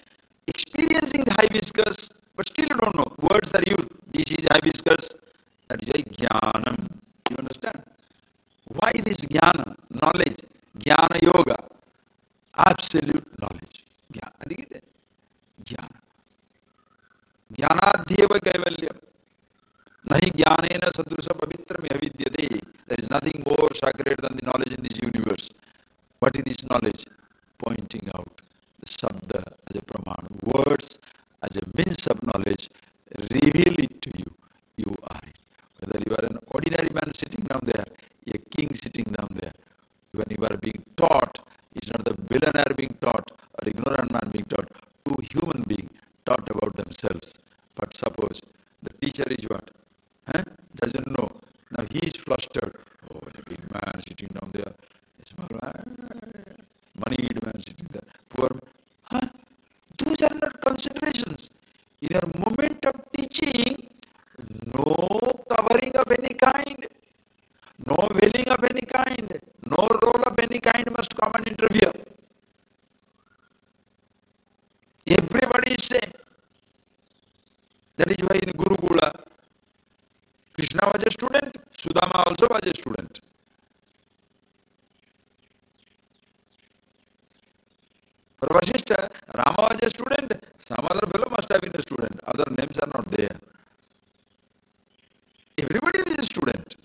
experiencing the hibiscus, but still you don't know. Words are used. This is hibiscus. That is why jnanam. You understand? Why this jnana? Knowledge. Jnana yoga. Absolute knowledge. Jnana. Jnana. Jnanadhyeva kaivalyam. Nahi jnanena sadrusa pavitram avidyate. There is nothing more sacred than the knowledge in this universe. What is this knowledge? Pointing out the sabda as a praman. Words as a means of knowledge. Reveal it to you. You are it. Whether you are an ordinary man sitting down there, a king sitting down there, when you are being taught, it's not the billionaire being taught or ignorant man being taught. Two human beings taught about themselves. But suppose the teacher is what? Doesn't know. Now he is flustered. Oh, a big man sitting down there. A small man. Moneyed man sitting there. Poor man. Those are not considerations. In your moment of teaching, no covering of any kind, no veiling of any kind, no role of any kind must come and interfere. Everybody is same. That is why in Gurukula, Krishna was a student, Sudama also was a student. For Vasishtha, Rama was a student, some other fellow must have been a student, other names are not there. Everybody is a student.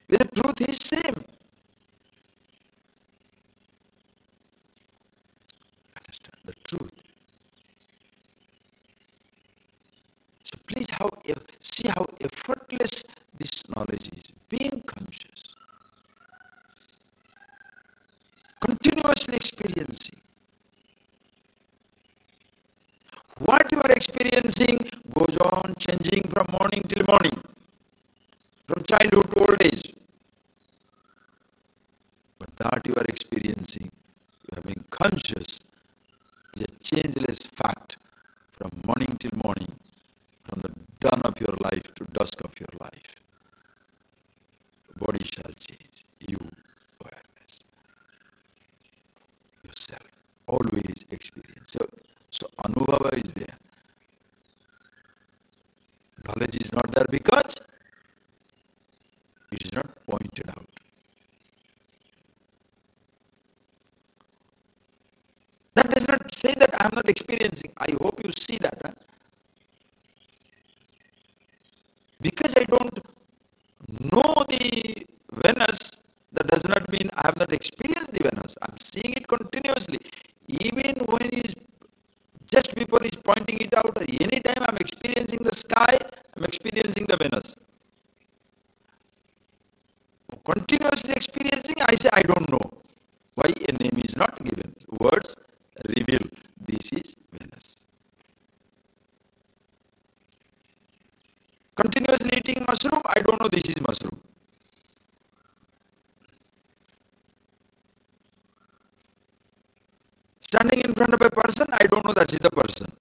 The truth is same. Understand the truth. So please see how effortless this knowledge is. Being conscious. Continuously experiencing. What you are experiencing goes on changing from morning till morning. From childhood to old age. But that you are experiencing, you are being conscious, is a changeless fact from morning till morning, from the dawn of your life to dusk of your life. The body shall change. You, awareness. Yourself. Always experience. So anubhava is there. Knowledge is not there because it is not pointed out. That does not say that I am not experiencing. I hope you see that. Huh? Because I don't know the Venus, that does not mean I have not experienced the Venus. I am seeing it continuously. Even when he is just before he is pointing it out, anytime I am experiencing the sky, I am experiencing the Venus. Continuously experiencing, I say I don't know. Why a name is not given? Words reveal this is Venus. Continuously eating mushroom, I don't know this is mushroom. Standing in front of a person, I don't know that is the person.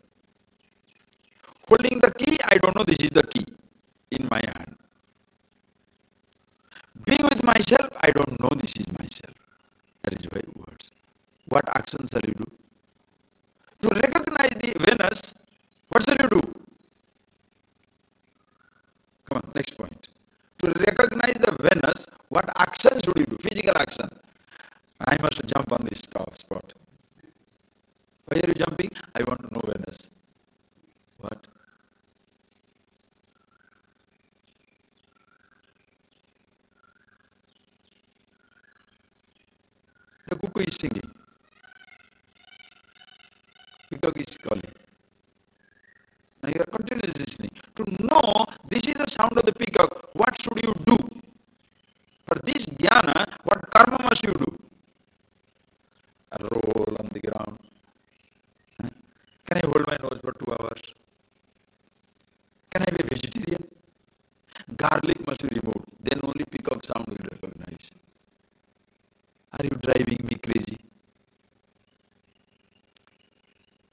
Holding the key, I don't know this is the key in my hand. Being with myself, I don't know this is myself. That is why words. What action shall you do? To recognize the Venus, what shall you do? Come on, next point. To recognize the Venus, what action should you do? Physical action. I must jump on this spot. Why are you jumping? I want to know Venus. What? The cuckoo is singing. Peacock is calling. Now you are continuously listening. To know this is the sound of the peacock, what should you do?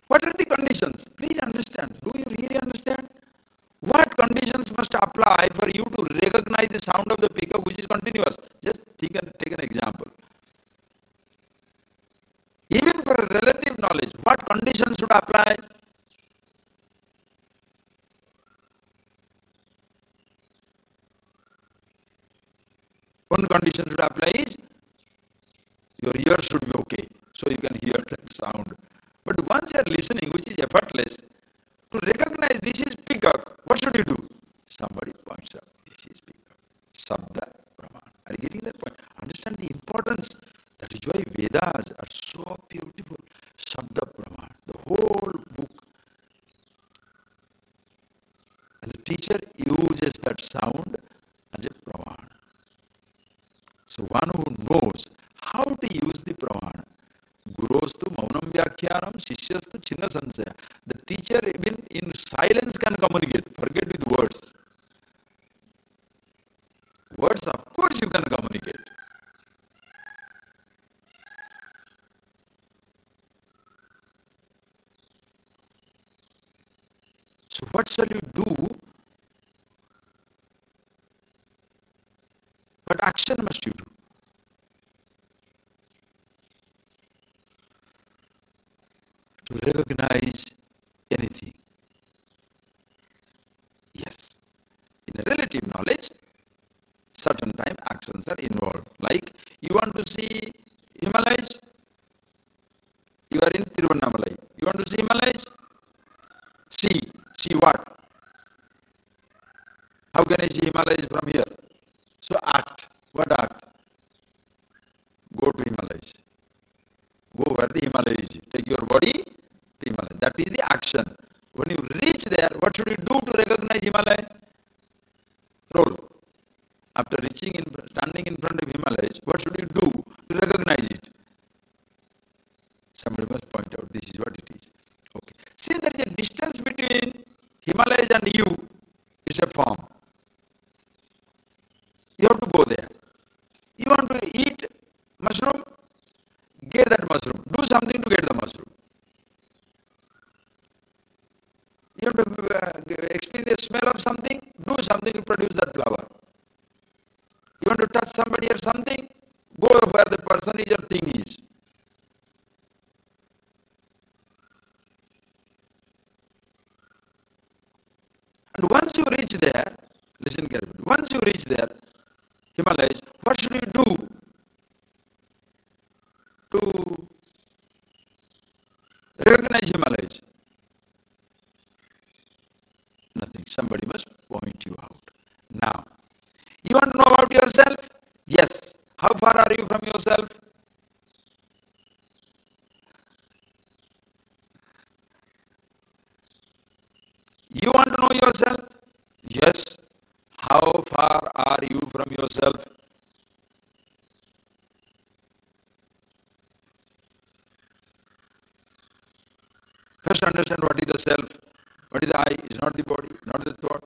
What are the conditions? Please understand. Do you really understand? What conditions must apply for you to recognize the sound of the pickup which is continuous? Just take an example. Even for relative knowledge, what conditions should apply? One condition should apply is your ear should be okay, so you can hear that sound. But once you are listening, which is effortless, to recognize this is pickup, what should you do? Somebody points out, this is pickup. Sabda Brahman. Are you getting that point? Understand the importance. That is why Vedas are so beautiful. Sabda Brahman. The whole book. And the teacher uses that sound as a Brahman. So one who knows how to use the Pramana. Gurostu maunam vyakhyanam, shishyastu chinna sansaya. The teacher even in silence can communicate. Forget with words. Words, of course, you can communicate. So what shall you do? What action must you do? To recognize anything. Yes. In a relative knowledge, certain time actions are involved. Like you want to see Himalayas, you are in Tiruvannamalai. You want to see Himalayas? See what? How can I see Himalayas from here? So act. What act? Go to Himalayas. Go where the Himalayas is. Take your body to Himalayas. That is the action. When you reach there, what should you do to recognize Himalaya? Roll. After standing in front of Himalayas, what should you do to recognize it? Somebody must point out this is what it is. Okay. See, there is a distance between Himalayas and you. It's a form. You have to go there. You want to eat mushroom? Get that mushroom. Do something to get the mushroom. You have to experience the smell of something? Do something to produce that flower. You want to touch somebody or something? Go where the person is or thing is. And once you reach there, listen carefully, once you reach there, Himalayas, what should you do to recognize Himalayas? Nothing. Somebody must point you out. Now, you want to know about yourself? Yes. How far are you from yourself? You want to know yourself? Yes. How far are you from yourself? First understand what is the self, what is the I, is not the body, not the thought.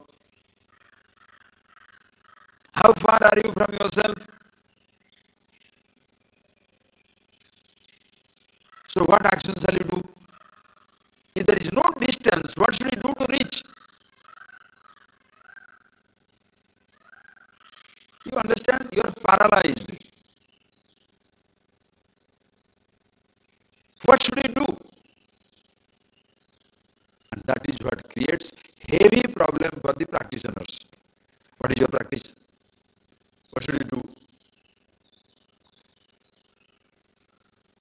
How far are you from yourself? So what action shall you do? If there is no distance, what should you do to reach? You understand? You are paralyzed. What should you do? And that is what creates heavy problem for the practitioners. What is your practice? What should you do?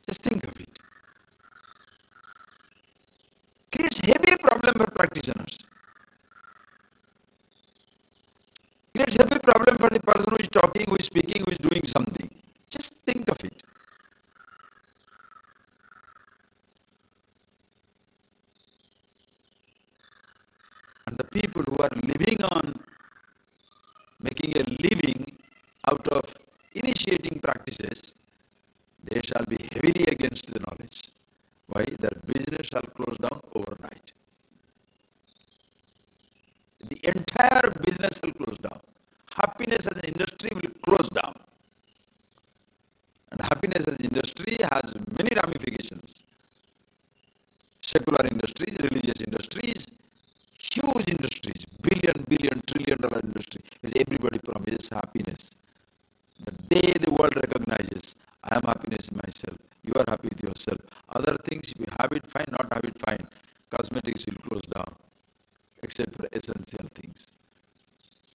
Just think of it. Creates heavy problem for practitioners. Creates heavy problem for the person who is talking, who is speaking, who is doing something. Just think of it. And the people who are living on, making a living out of initiating practices, they shall be heavily against the knowledge. Why? Their business shall close down overnight. The entire business will close down. Happiness as an industry will close down. And happiness as an industry has many ramifications. secular industries, religious industries, huge industries, billion, trillion-dollar industry, because everybody promises happiness. The day the world recognizes, I am happiness in myself, you are happy with yourself. Other things, if you have it, fine, not have it, fine. Cosmetics will close down, except for essential things.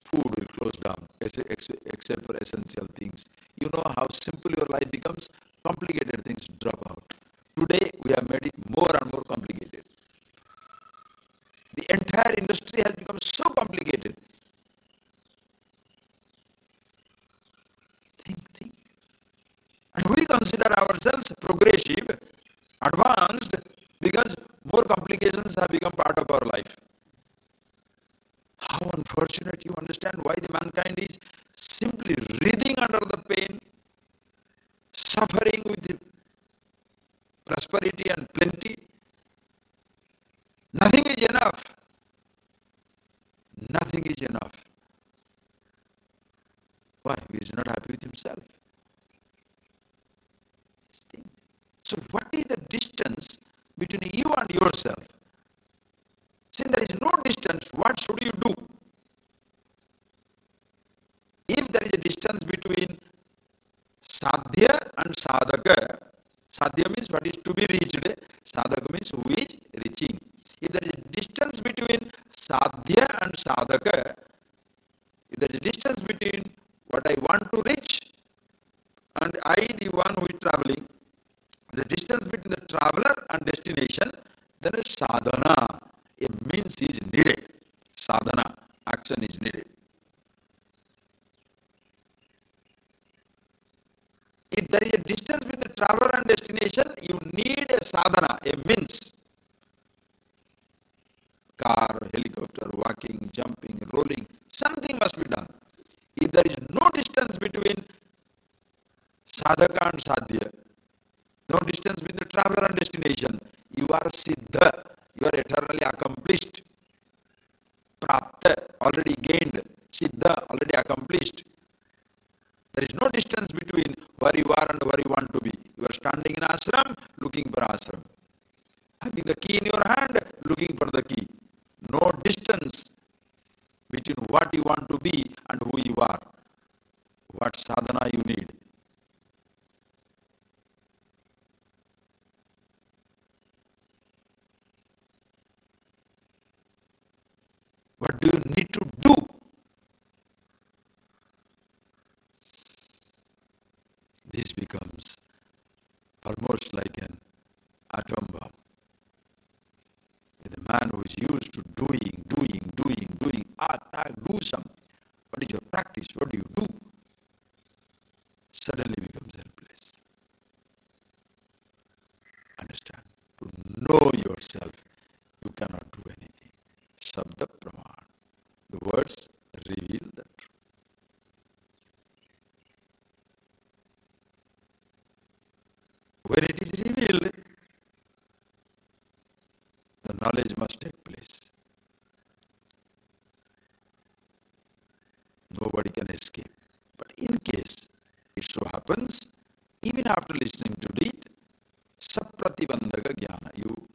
Food will close down, except for essential things. You know how simple your life becomes? Complicated things drop out. Today, we have made it more and more complicated. The entire industry has become so complicated. Think. And we consider ourselves progressive, advanced, because more complications have become part of our life. How unfortunate, you understand why the mankind is simply writhing under the pain, suffering with prosperity and plenty. Nothing is enough. Nothing is enough. Why? He is not happy with himself. So what is the distance between you and yourself? Since there is no distance, what should you do? If there is a distance between sadhya and sadhaka, sadhya means what is to be reached, sadhaka means who is reaching. If there is a distance between sadhya and sadhaka, if there is a distance between what I want to reach and I, the one who is traveling, the distance between the traveler and destination, then a sadhana, a means is needed. Sadhana, action is needed. If there is a distance between the traveler and destination, you need a sadhana, a means. Car, helicopter, walking, jumping, rolling, something must be done. If there is no distance between sadhaka and sadhya, no distance between the traveler and destination, you are siddha, you are eternally accomplished. Prapta, already gained. Siddha, already accomplished. There is no distance between where you are and where you want to be. You are standing in ashram, looking for ashram. Having the key in your hand, looking for the key. No distance between what you want to be and who you are. What sadhana you need. What do you need to do? This becomes almost like an atom bomb. With a man who is used to doing, do something. What is your practice? What do you do? Suddenly becomes helpless. Understand? To know yourself, you cannot do anything. Shabda Praman. The words reveal the truth. When it is revealed, the knowledge must take place. Nobody can escape. But in case it so happens, even after listening to it, sapratibandhaka jnana, you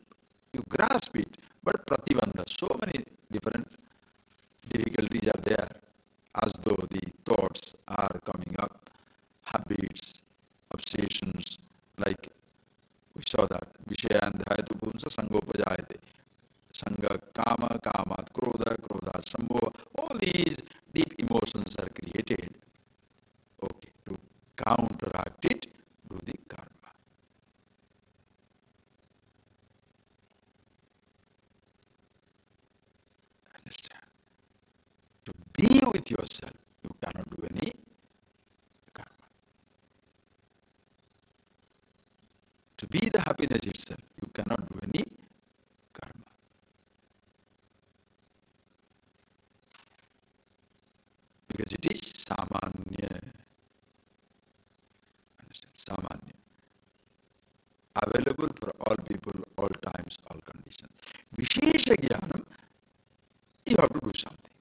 grasp it, but pratibandha, so many different difficulties are there, as though the thoughts are coming up, habits, obsessions, like we saw that, Vishayandhayatu Pumsa Sangopajayate, Sangha, Kama, Kamat, Krodha, Krodha, Sambhova, all these deep emotions are created. Okay, to counteract it, do the karma. Understand? To be with yourself, you cannot do any karma. To be the happiness itself, you cannot do any karma. Because it is samanya. Understand? Samanya. Available for all people, all times, all conditions. Vishesha jnanam, you have to do something.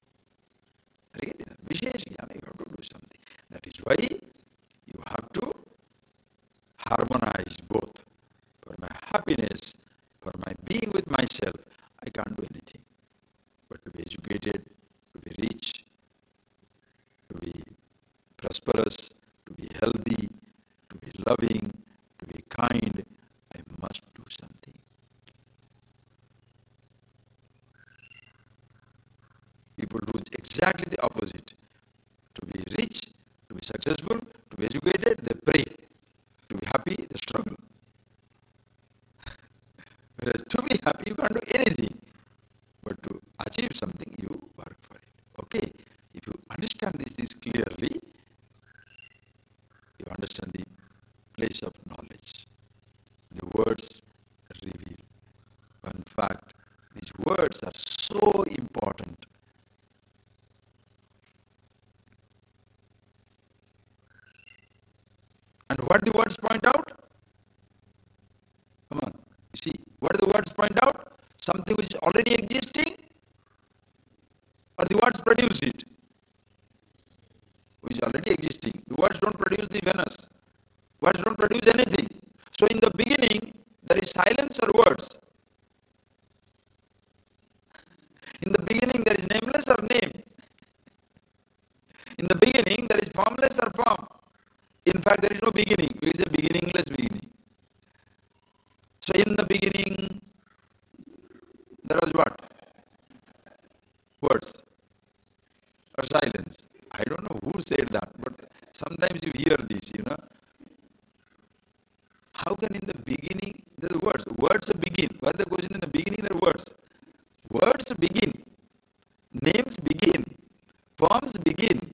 Right? Vishesha jnana, you have to do something. That is why you have to harmonize both. For my happiness, for my being with myself, I can't do anything. But to be educated, to be rich, to be prosperous, to be healthy, to be loving, to be kind, I must do something. People do exactly the opposite. To be rich, to be successful, to be educated, they pray. To be happy, they struggle. Whereas to be happy, you can't do anything. But to achieve something, you work for it. Okay? If you understand these things clearly, you understand the place of knowledge. The words reveal. In fact, these words are so important. And what the words point out? Come on. You see, what do the words point out? Something which is already existing, or the words produce it? Which is already existing. The words don't produce the Venus. Words don't produce anything. So in the beginning, there is silence or words. In the beginning, there is nameless or name. In the beginning, there is formless or form. In fact, there is no beginning. It is a beginningless beginning. So in the beginning, there was what? Words or silence. I don't know who said that, but sometimes you hear this, How can in the beginning, there are words? Words begin. What is the question? In the beginning, there are words. Words begin. Names begin. Forms begin.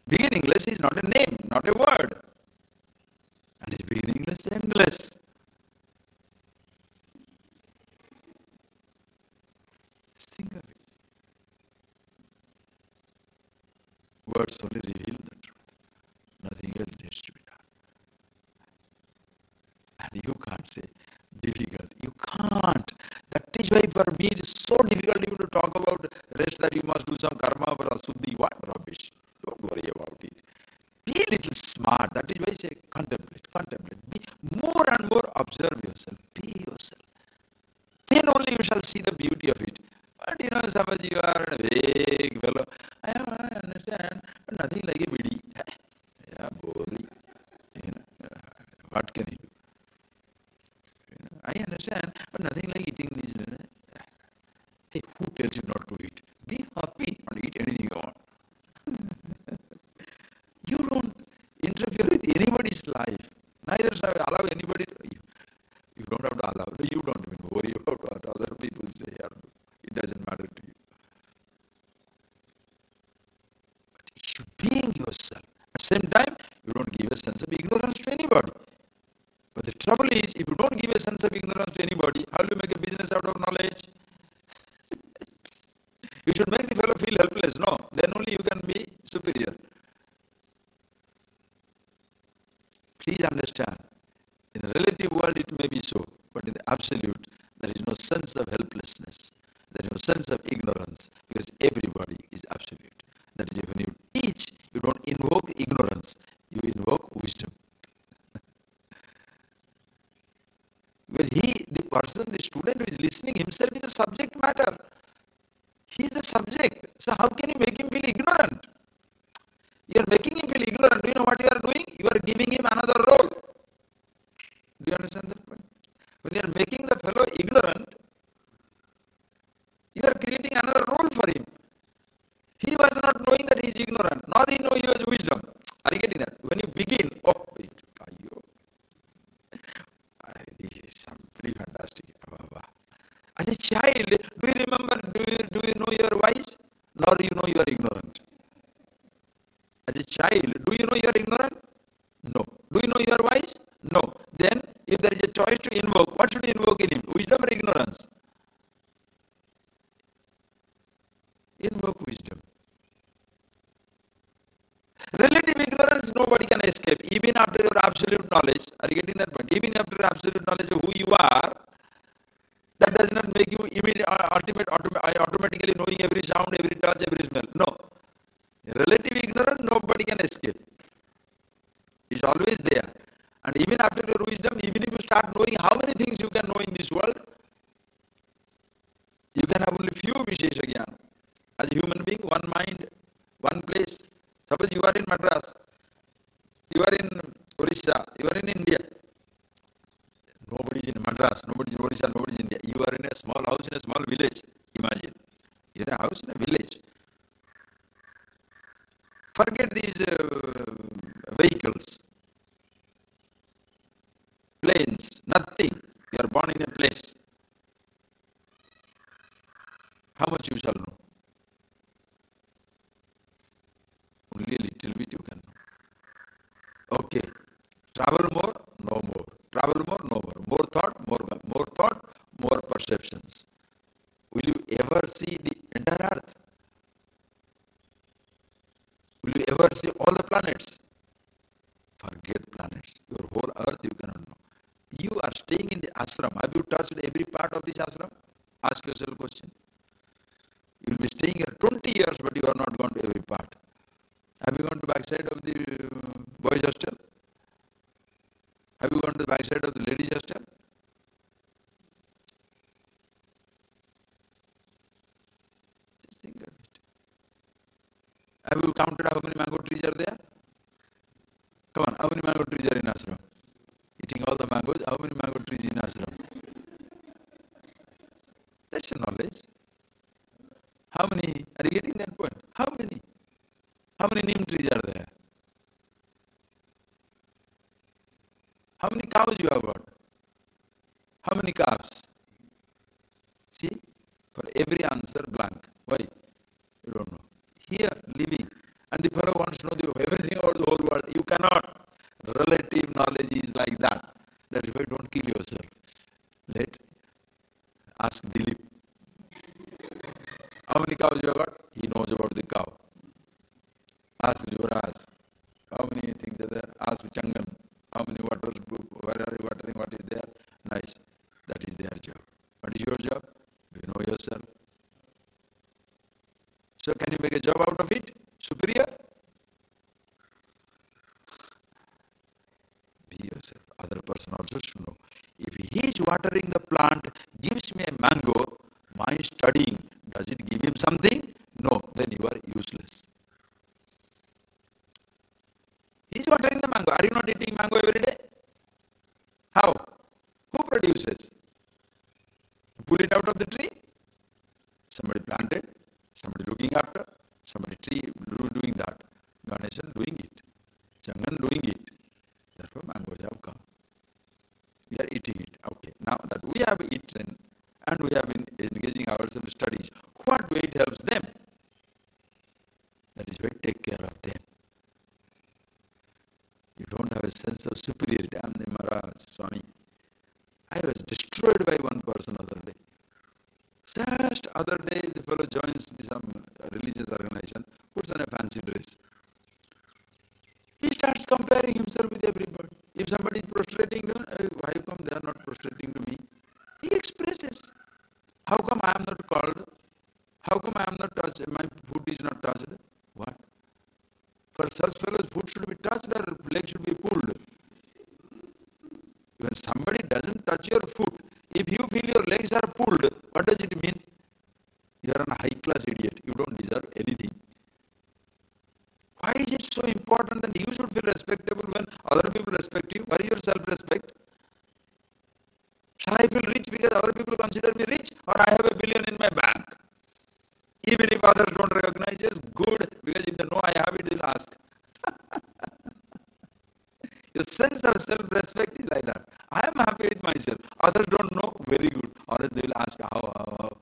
Beginningless is not a name, not a word. And it's beginningless, endless. Just think of it. Words only reveal the truth. Nothing else needs to be done. And you can't say difficult. You can't. That is why for me it is so difficult even to talk about rest, that you must do some karma for asuddhi. What rubbish. Don't worry about it. Be a little smart. That is why I say contemplate, contemplate. Be more and more observe yourself. Be yourself. Then only you shall see the beauty of it. But Samaji, you are a vague fellow. I understand, but nothing like a bidi. Yeah, boring. What can I do? I understand, but nothing like eating these. Hey, who tells you not to eat? Be happy and eat anything you want. You don't interfere with anybody's life. Neither shall I allow anybody to. You don't have to allow. You don't even worry about what other people say or do. It doesn't matter to you. But you being yourself. At the same time, you don't give a sense of ignorance to anybody. But the trouble is, if you don't give a sense of ignorance to anybody, how will you make a business out of knowledge? You should make the fellow feel helpless. No, then only you can be superior. Please understand, in the relative world it may be so, but in the absolute, there is no sense of helplessness. There is no sense of ignorance, because everybody is absolute. That is, when you teach, you don't invoke ignorance, you invoke wisdom. Because the person, the student who is listening himself is the subject matter. He is the subject. So how can you make him feel ignorant? You are making him feel ignorant. Do you know what you are doing? You are giving him another role. Do you understand that point? When you are making the fellow ignorant, you are creating another role for him. He was not knowing that he is ignorant. Now he knows he has wisdom. Are you getting that? When you begin, this is simply fantastic. As a child, do you remember, do you know you are wise? Nor do you know you are ignorant. As a child, do you know you are ignorant? No. Do you know you are wise? No. Then, if there is a choice to invoke, what should you invoke in him? Wisdom or ignorance? Invoke wisdom. Relative ignorance, nobody can escape. Even after your absolute knowledge, are you getting that point? Even after your absolute knowledge of who you are, that does not make you automatically knowing every sound, every touch, every smell. No. Relative ignorance, nobody can escape. It's always there. And even after your wisdom, even if you start knowing how many things you can know in this world, true Vishesha Jnana. As a human being, one mind, one place. Suppose you are in Madras, you are in Orissa, you are in India. Nobody is in Madras, nobody is in Orissa, nobody is in India. You are in a small house in a small village. Imagine. You are in a house in a village. Forget these vehicles, planes, nothing. You are born in a place. How much you shall know? Only a little bit you can know. Okay. Travel more, no more. Travel more, no more. More thought, more thought, more perceptions. Will you ever see the entire earth? Will you ever see all the planets? Forget planets. Your whole earth you cannot know. You are staying in the ashram. Have you touched every part of this ashram? Ask yourself a question. You will be staying here 20 years, but you are not gone to every part. Have you gone to the backside of the boys' hostel? Have you gone to the backside of the ladies' hostel? Just think of it. Have you counted how many mango trees are there? Come on, how many mango trees are in ashram? Eating all the mangoes, how many mango trees in ashram? That's a knowledge. How many? Are you getting that point? How many? How many neem trees are there? How many cows you have got? How many calves? See? For every answer, blank. Why? You don't know. Here, living. And the fellow wants to know everything about the whole world. You cannot. Relative knowledge is like that. That is why don't kill yourself. Ask Dilip. How many cows you have got? He knows about the cow. Ask Yuvraj. How many things are there? Ask Changan. How many waters, where are you watering, what is there? Nice. That is their job. What is your job? You know yourself. So can you make a job out of it? Superior? Be yourself. Other person also should know. If he is watering the plant, gives me a mango, my studying, does it give him something? No, then you are useless. He is watering the mango. Are you not eating mango every day? How? Who produces? You pull it out of the tree? Somebody planted, somebody looking after, somebody doing that. Ganeshan doing it. Changan doing it. Therefore mangoes have come. We are eating it. Okay. Now that we have eaten and we have been engaging ourselves in studies, what way it helps them? That is why take care of them. You don't have a sense of superiority. I am the Maharaj, Swami. I was destroyed by one person other day. Just other day, the fellow joins some religious organization, puts on a fancy dress. He starts comparing himself with everybody. If somebody is prostrating, why come they are not prostrating to me? He expresses. How come I am not called? How come I am not touched? My foot is not touched. What? For such fellows, foot should be touched or leg should be pulled. When somebody doesn't touch your foot, if you feel your legs are pulled, what does it mean? You are a high-class idiot. You don't deserve anything. Why is it so important that you should feel respectable when other people respect you? Where is your self-respect? Shall I feel rich because other people consider me rich, or I have $1 billion in my bank? Even if others don't recognize it, good, because if they know I have it, they'll ask. Your sense of self-respect is like that. I am happy with myself. Others don't know, very good. Or they will ask, how.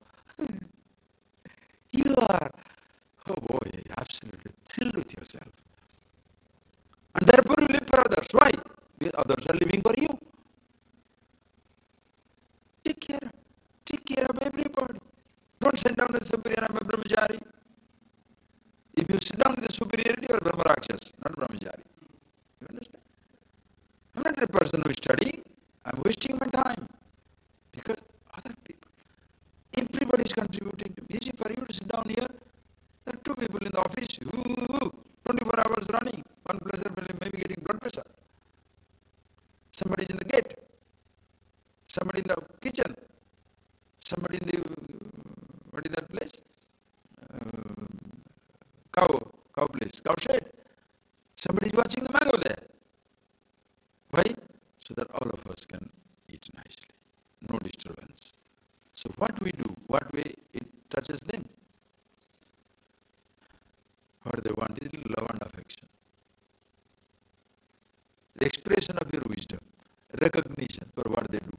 You are, oh boy, absolutely thrilled with yourself. And therefore you live for others. Why? Because others are living for you. Take care. Take care of everybody. Don't sit down with the superior, I'm a brahmachari. If you sit down with the superiority, you are brahma rakshas, not brahmachari. You understand? I'm not a person who is studying. I'm wasting my time. Because other people, everybody is contributing to me. Easy for you to sit down here. There are 2 people in the office, 24 hours running. One person may be getting blood pressure. Somebody is in the gate. Somebody in the kitchen. Somebody in the, what is that place? cow shed. Somebody is watching the mango there. Why? So that all of us can eat nicely. No disturbance. So what we do, what way it touches them. What they want is love and affection. The expression of your wisdom, recognition for what they do.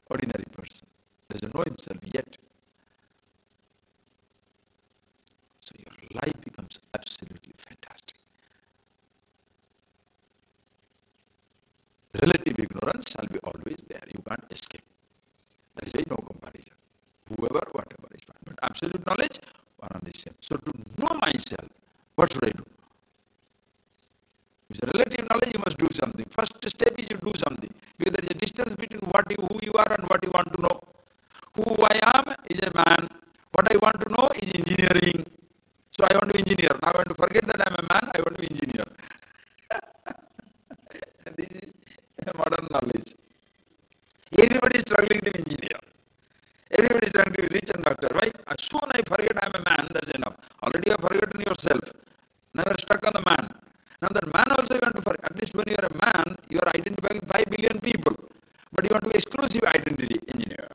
Ordinary person doesn't know himself yet. So your life becomes absolutely fantastic. Relative ignorance shall be always there. You can't escape. That is why no comparison. Whoever, whatever is fine. But absolute knowledge, one and the same. So to know myself, what should I do? If it's a relative knowledge, you must do something. First step is you do something. Because there is a distance between who you are and what you want to know. Who I am is a man. What I want to know is engineering. So I want to engineer. Now I want to forget that I am a man, I want to engineer. This is modern knowledge. Everybody is struggling to engineer. Everybody is trying to be rich and doctor. Why? As soon as I forget I am a man, that's enough. Already you have forgotten yourself. Now you are stuck on the man. Now that man also you want to forget. At least when you are a man, you are identifying 5 billion people. But you want to be exclusive identity, engineer.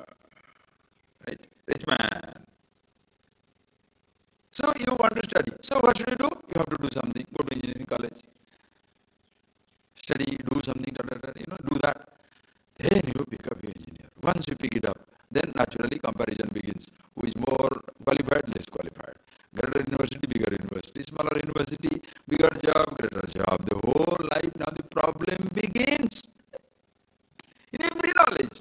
Right? Rich man. So you want to study. So what should you do? You have to do something. Go to engineering college. Study, do something, do that. Then you pick up your engineer. Once you pick it up, then naturally comparison begins. Who is more qualified, less qualified. Greater university, bigger university. Smaller university, bigger job, greater job. The whole life, now the problem begins. In every knowledge.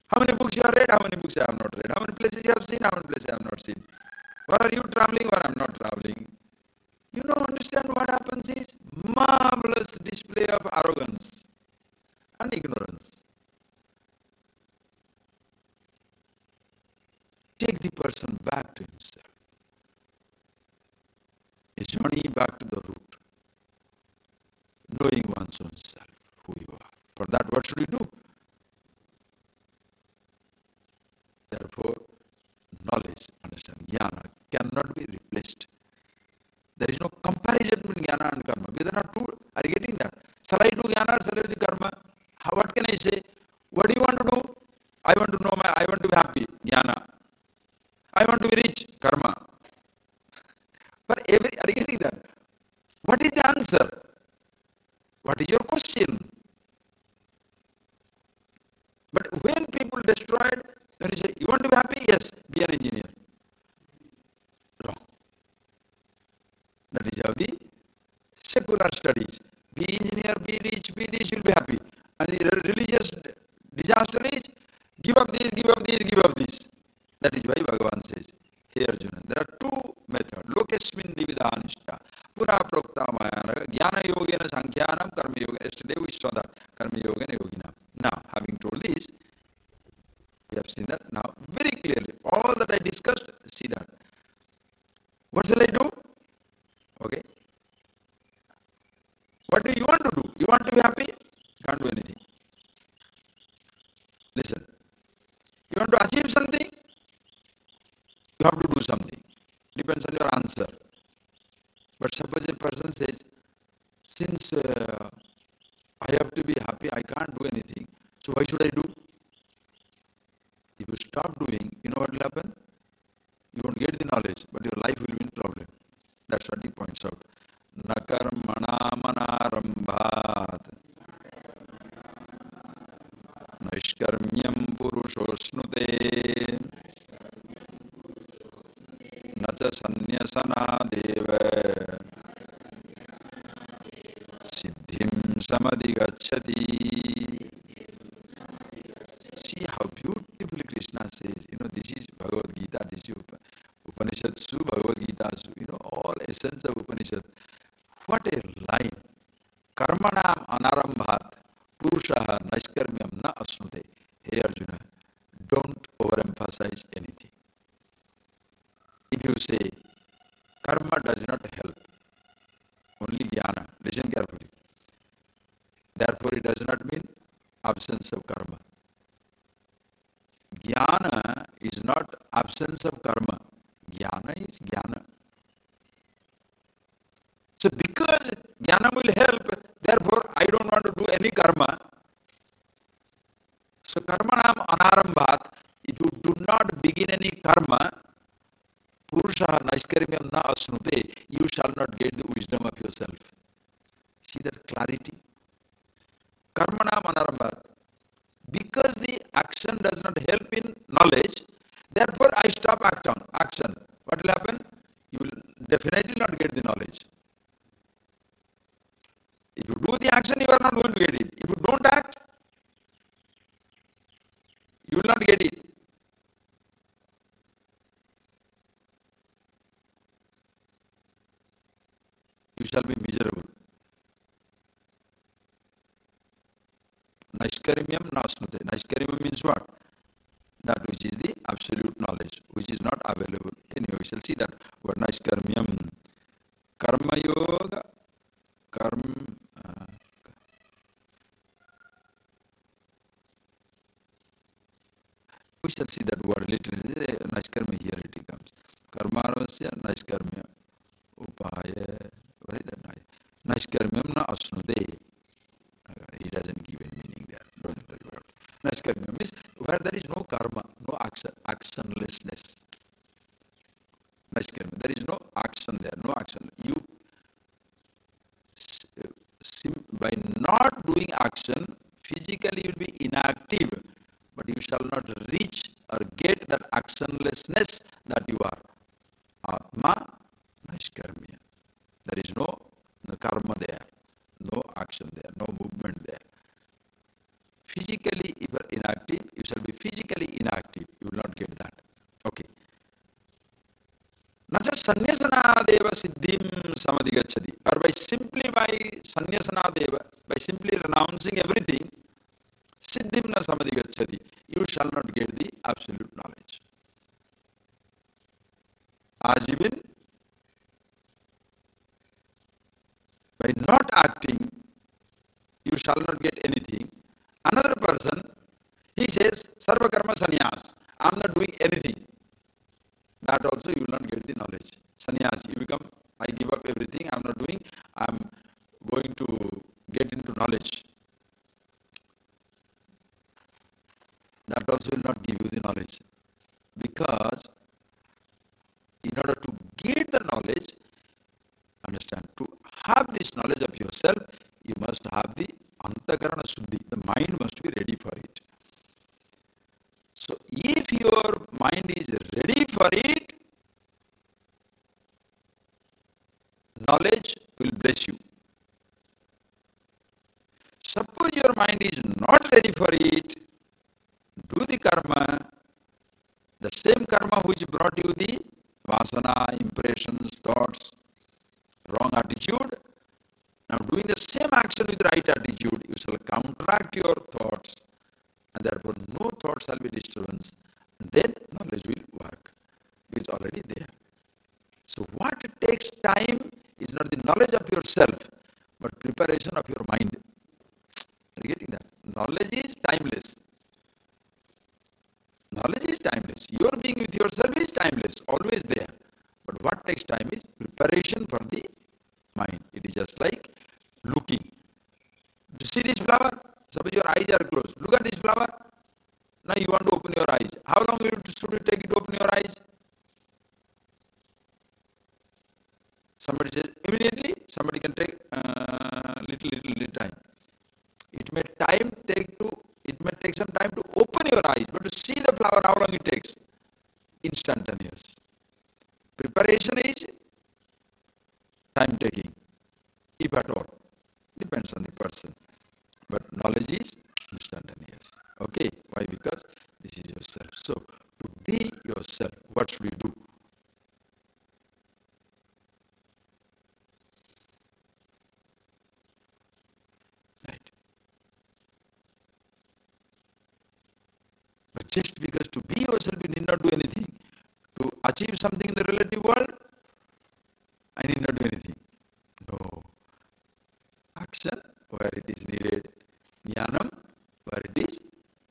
How many books you have read, how many books you have not read. How many places you have seen, how many places you have not seen. Where are you traveling, where I am not traveling. You don't understand what happens is marvelous display of arrogance and ignorance. Take the person back to himself. A journey back to the root. Knowing one's own self, who you are. For that, what should you do? Therefore, knowledge, understand, jnana cannot be replaced. There is no comparison between jnana and karma. Because they are not two. Are you getting that? Shall I do jnana, shall I do karma? What can I say? What do you want to do? I want to know I want to be happy, jnana. I want to be rich, karma. But are you getting that? What is the answer? What is your question? But when people destroyed, when you say, you want to be happy? Yes, be an engineer. Wrong. That is how the secular studies. Be engineer, be rich, be this, you'll be happy. And the religious disaster is, give up this, give up this, give up this. That is why Bhagavan says, hey Arjuna, there are two methods. Lokesmin dividhanishta. Pura prokta mayana. Jnana yogena sankhyanam karma yogena. Yesterday we saw that. Karma yogena yogina. Now, having told this, we have seen that now very clearly. All that I discussed, see that. What shall I do? Okay. What do you want to do? You want to be happy? Can't do anything. Listen. You want to achieve something? You have to do something. Depends on your answer. But suppose a person says, since I have to be happy, I can't do anything. So why should I do? If you stop doing, you know what will happen? You won't get the knowledge, but your life will be in problem. That's what he points out. Nakarmana manarambhat naishkarmyam purushosnute nacha sanyasana deva siddhim samadhigacchati. See how beautifully Krishna says, this is Bhagavad Gita, this is Upanishad Su, Bhagavad Gita Su, all essence of Upanishad. What a line. Karmanam anarambhat purushaha naishkarmyam na asnute. Hey Arjuna, don't overemphasize anything. If you say, karma does not help, only jnana, listen carefully. Therefore, it does not mean absence of karma. Jnana is not absence of karma. Jnana is jnana. Jnanam will help. Therefore, I don't want to do any karma. So, karmanam anarambhat, if you do not begin any karma, purusha naishkaryam na asnute, you shall not get the wisdom of yourself. See that clarity? Karmanam anarambhat. Because the action does not help in knowledge, therefore I stop action. What will happen? You will definitely not get the knowledge. If you do the action, you are not going to get it. If you don't act, you will not get it. You shall be miserable. Naishkaryam nasnute. Naishkaryam means what? That which is the absolute knowledge, which is not available. Anyway, we shall see that word naishkaryam. Karma yoga. We shall see that word literally. Naishkarma, here it comes. Karmarasya naishkarmya. Upaya. What is that? Naishkarmyam na asnude. He doesn't give any meaning there. Don't worry about it. Naishkarmya means where there is no karma, no action, actionlessness. Naishkarmya. There is no action there, no action. You by not doing action, physically you will be inactive, but you shall not reach or get that actionlessness that you are. Atma naishkarmya. There is no karma there, no action there, no movement there. Physically, if you are inactive, you shall be physically inactive. You will not get that. Okay. Nacha sanyasanadeva siddhim samadhigacchati. Or by sanyasanadeva, by simply renouncing everything, siddhim na samadhigacchati, you shall not get the absolute knowledge. Ajivin, by not acting, you shall not get anything. Another person, he says, sarva karma sannyas, I am not doing anything. That also you will not get the knowledge. Sannyas, you become, I give up everything, I am not doing, I am going to get into knowledge. That also will not give you the knowledge. Because in order to get the knowledge, understand, to have this knowledge of yourself, you must have the antakarana suddhi. The mind must be ready for it. So if your mind is ready for it, knowledge will bless you. Suppose your mind is not ready for it, do the karma, the same karma which brought you the vasana, impressions, thoughts, wrong attitude. Now doing the same action with right attitude, you shall counteract your thoughts, and therefore no thoughts shall be disturbance. And then knowledge will work. It is already there. So what takes time is not the knowledge of yourself, but preparation of your mind. Are you getting that? Knowledge is timeless. Knowledge is timeless. Your being with yourself is timeless, always there. But what takes time is preparation for the mind. It is just like looking. To see this flower, suppose your eyes are closed. Look at this flower. Now you want to open your eyes. How long should it take you to open your eyes? Somebody says immediately. Somebody can take little time. It may take some time to open your eyes, but to see the flower, how long it takes? Instantaneous. Preparation is time taking, if at all. Depends on the person. But knowledge is instantaneous. Okay? Why? Because this is yourself. So, to be yourself, what should you do? Right. But just because to be yourself, you need not do anything. To achieve something in the relative world, I need not do anything. No. Action where it is needed. Jnanam where it is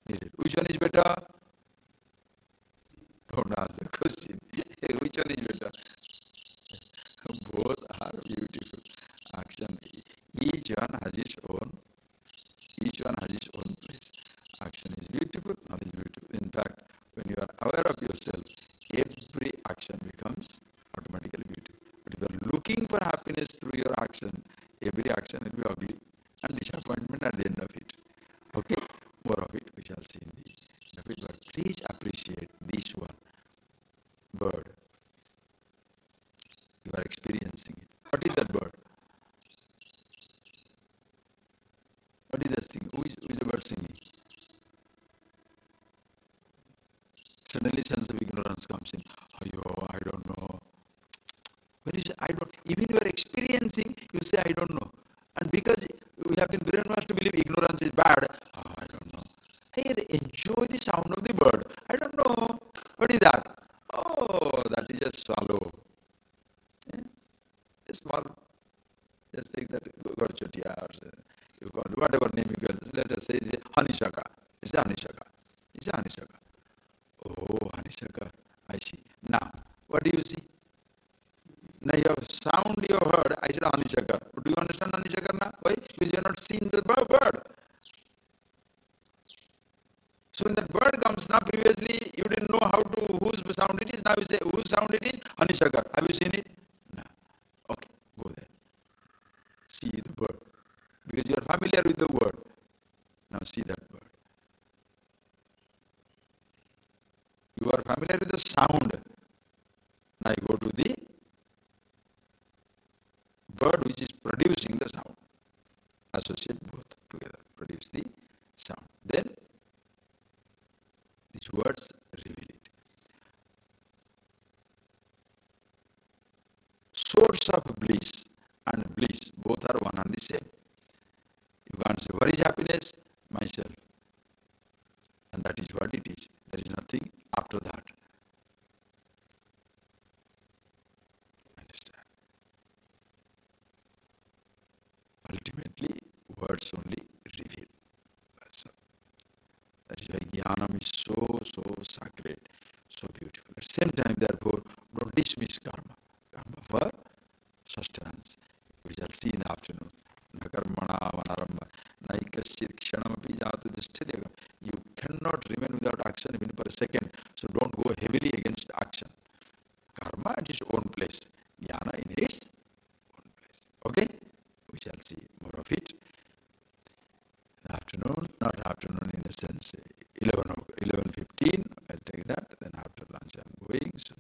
needed. Which one is better? Don't ask the question. Which one is better? Both are beautiful. Action up yourself, every action becomes automatically beautiful. But if you are looking for happiness through your action, every action will be ugly and disappointment at the end of it. Okay? More of it we shall see in the end of it. But please appreciate this one bird. You are experiencing it. What is that bird? What is that singing? Who is the bird singing? Suddenly sense of ignorance comes in. Ayo, I don't know. When you say I don't, even you are experiencing, you say I don't know. And because we have been brainwashed to believe ignorance is bad, I don't know. Hey, enjoy the sound of the bird. I don't know. What is that? Oh, that is a swallow. Yeah? A small, just take that gorchotia or you call it, whatever name you call it. Let us say it's a honeysuckle. It's a honeysuckle. It's a honeysuckle. Oh, honeysuckle. I see. Now, what do you see? Now you have sound you have heard. I said honeysuckle. Do you understand honeysuckle now? Why? Because you have not seen the bird. So when that bird comes now, previously you didn't know whose sound it is. Now you say whose sound it is? Honeysuckle. Have you seen it? No. Okay, go there. See the bird. Because you are familiar with the word. Now see that bird. You are familiar with the sound. Now you go to the bird which is producing the sound. Associate both together. Produce the sound. Then these words reveal it. Source of bliss and bliss both are one and the same. You can't say, where is happiness? Myself. And that is what it is. There is nothing after that. Understand? Ultimately, words only reveal. So, that is why Jnanam is so sacred, so beautiful. At the same time, therefore, don't dismiss karma. Karma for sustenance. We shall see in the afternoon. Na karmana vanaramba naikaschit kshanamapi jatu dhisthidegam. You cannot remain without action even for a second. So don't go heavily against action. Karma at its own place. Jnana in its own place. Okay? We shall see more of it. Afternoon, not afternoon in a sense, 11:15, I'll take that, then after lunch I'm going. So